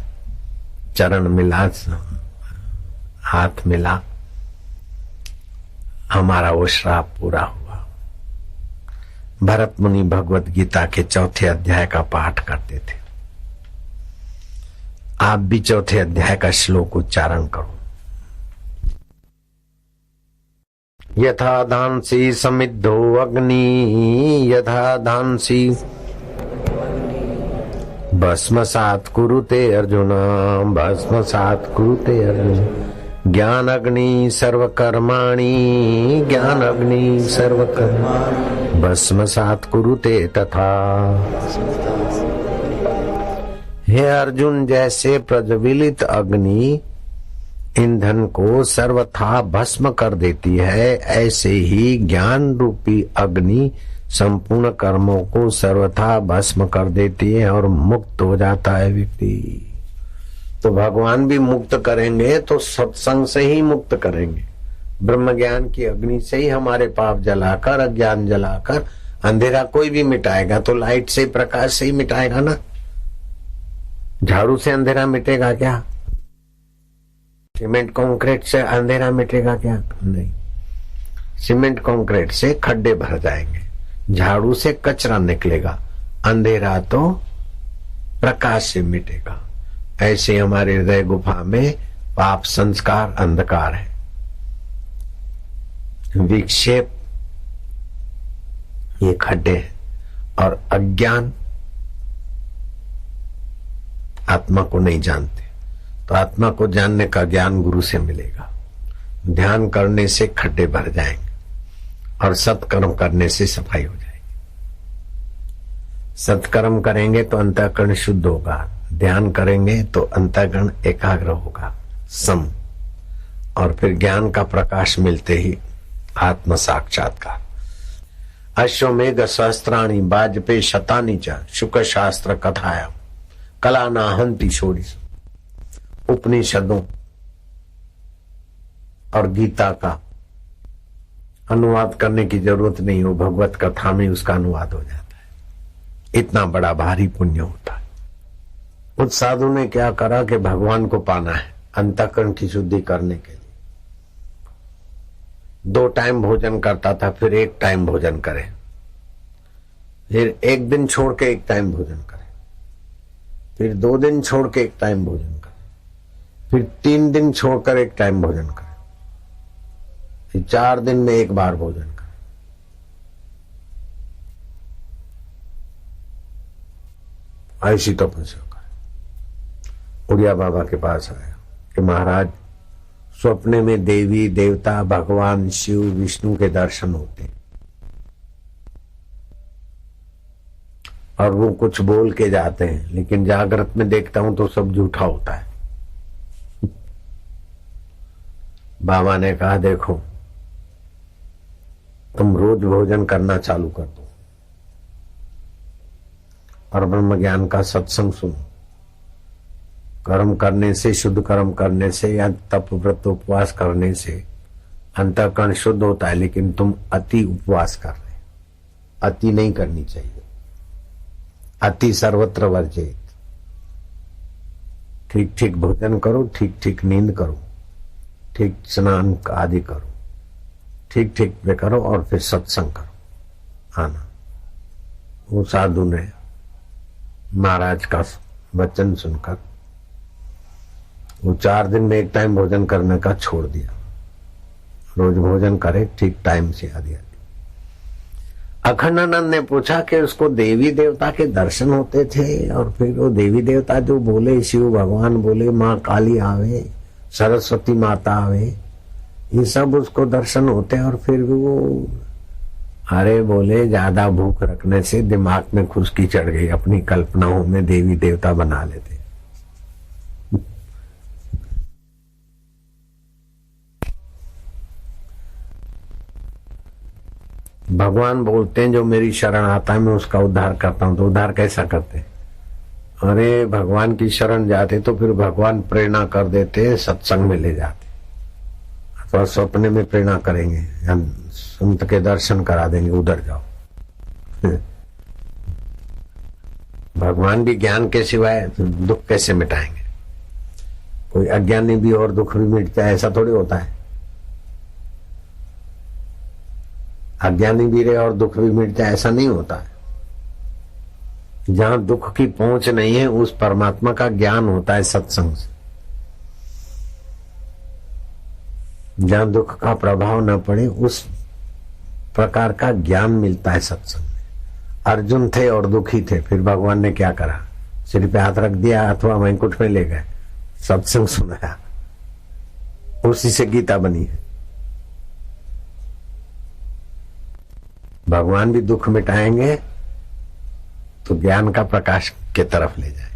चरण मिला, हाथ मिला, हमारा वो श्राप पूरा हुआ। भरत मुनि भगवत गीता के 4थे अध्याय का पाठ करते थे। आप भी 4थे अध्याय का श्लोक उच्चारण करो। यथा धांसी समिद्धो अग्नि यथा धांसी भस्मसात् कुरुते अर्जुन भस्मसात् कुरुते अर्जुन। ज्ञान अग्नि सर्वकर्माणि ज्ञान अग्नि सर्वकर्माणि भस्मसात् कुरुते तथा। हे अर्जुन, जैसे प्रज्वलित अग्नि ईंधन को सर्वथा भस्म कर देती है, ऐसे ही ज्ञान रूपी अग्नि संपूर्ण कर्मों को सर्वथा भस्म कर देती है और मुक्त हो जाता है व्यक्ति। तो भगवान भी मुक्त करेंगे तो सत्संग से ही मुक्त करेंगे। ब्रह्म ज्ञान की अग्नि से ही हमारे पाप जलाकर, अज्ञान जलाकर अंधेरा कोई भी मिटाएगा। तो लाइट से, प्रकाश से ही मिटाएगा ना। झाड़ू से अंधेरा मिटेगा क्या? सीमेंट कंक्रीट से अंधेरा मिटेगा क्या? नहीं। सीमेंट कंक्रीट से खड्डे भर जाएंगे, झाड़ू से कचरा निकलेगा, अंधेरा तो प्रकाश से मिटेगा। ऐसे हमारे हृदय गुफा में पाप संस्कार अंधकार है, विक्षेप ये खड्डे हैं, और अज्ञान आत्मा को नहीं जानते। तो आत्मा को जानने का ज्ञान गुरु से मिलेगा। ध्यान करने से खड्डे भर जाएंगे और सत्कर्म करने से सफाई हो जाएगी। सत्कर्म करेंगे तो अंतःकरण शुद्ध होगा, ध्यान करेंगे तो अंतःकरण एकाग्र होगा, सम। और फिर ज्ञान का प्रकाश मिलते ही आत्म साक्षात्कार। अश्वमेघ सहस्त्राणि वाजपेयी शतानि च शुक शास्त्र कथाया कला नाहंति शोरिस। उपनिषदों और गीता का अनुवाद करने की जरूरत नहीं हो, भगवत कथा में उसका अनुवाद हो जाता है। इतना बड़ा भारी पुण्य होता है। उस साधु ने क्या करा कि भगवान को पाना है, अंतःकरण की शुद्धि करने के लिए 2 टाइम भोजन करता था, फिर 1 टाइम भोजन करे, फिर 1 दिन छोड़ के 1 टाइम भोजन करे, फिर 2 दिन छोड़ के 1 टाइम भोजन करे, फिर 3 दिन छोड़कर 1 टाइम भोजन करे, फिर 4 दिन में 1 बार भोजन करे। ऐसी तपस्या करे। उड़िया बाबा के पास आया कि महाराज स्वप्ने में देवी देवता भगवान शिव विष्णु के दर्शन होते हैं और वो कुछ बोल के जाते हैं, लेकिन जागृत में देखता हूं तो सब झूठा होता है। बाबा ने कहा देखो तुम रोज भोजन करना चालू कर दो और ब्रह्म ज्ञान का सत्संग सुनो। कर्म करने से, शुद्ध कर्म करने से या तप व्रत उपवास करने से अंतःकरण शुद्ध होता है, लेकिन तुम अति उपवास कर रहे, अति नहीं करनी चाहिए। अति सर्वत्र वर्जित। ठीक ठीक भोजन करो, ठीक ठीक नींद करो, ठीक स्नान आदि करो, ठीक ठीक वे करो और फिर सत्संग करो। आना। वो साधु ने महाराज का वचन सुनकर वो 4 दिन में एक टाइम भोजन करने का छोड़ दिया। रोज भोजन करे ठीक टाइम से आदि। अखंडानंद ने पूछा कि उसको देवी देवता के दर्शन होते थे और फिर वो देवी देवता जो बोले, शिव भगवान बोले, माँ काली आवे, सरस्वती माता आवे, ये सब उसको दर्शन होते और फिर वो अरे बोले ज्यादा भूख रखने से दिमाग में खुशकी चढ़ गई, अपनी कल्पनाओं में देवी देवता बना लेते। भगवान बोलते हैं जो मेरी शरण आता है मैं उसका उद्धार करता हूं। तो उद्धार कैसा करते हैं? अरे भगवान की शरण जाते तो फिर भगवान प्रेरणा कर देते, सत्संग में ले जाते, अथवा सपने में प्रेरणा करेंगे, हम संत के दर्शन करा देंगे, उधर जाओ। भगवान भी ज्ञान के सिवाय दुख कैसे मिटाएंगे? कोई अज्ञानी भी और दुख भी मिटता है, ऐसा थोड़ी होता है। अज्ञानी भी रहे और दुख भी मिट जाए, ऐसा नहीं होता है। जहां दुख की पहुंच नहीं है उस परमात्मा का ज्ञान होता है सत्संग से। जहां दुख का प्रभाव न पड़े उस प्रकार का ज्ञान मिलता है सत्संग में। अर्जुन थे और दुखी थे, फिर भगवान ने क्या करा? सिर पे हाथ रख दिया अथवा वैकुंठ में ले गए, सत्संग सुनाया, उसी से गीता बनी है। भगवान भी दुख मिटाएंगे तो ज्ञान का प्रकाश के तरफ ले जाए।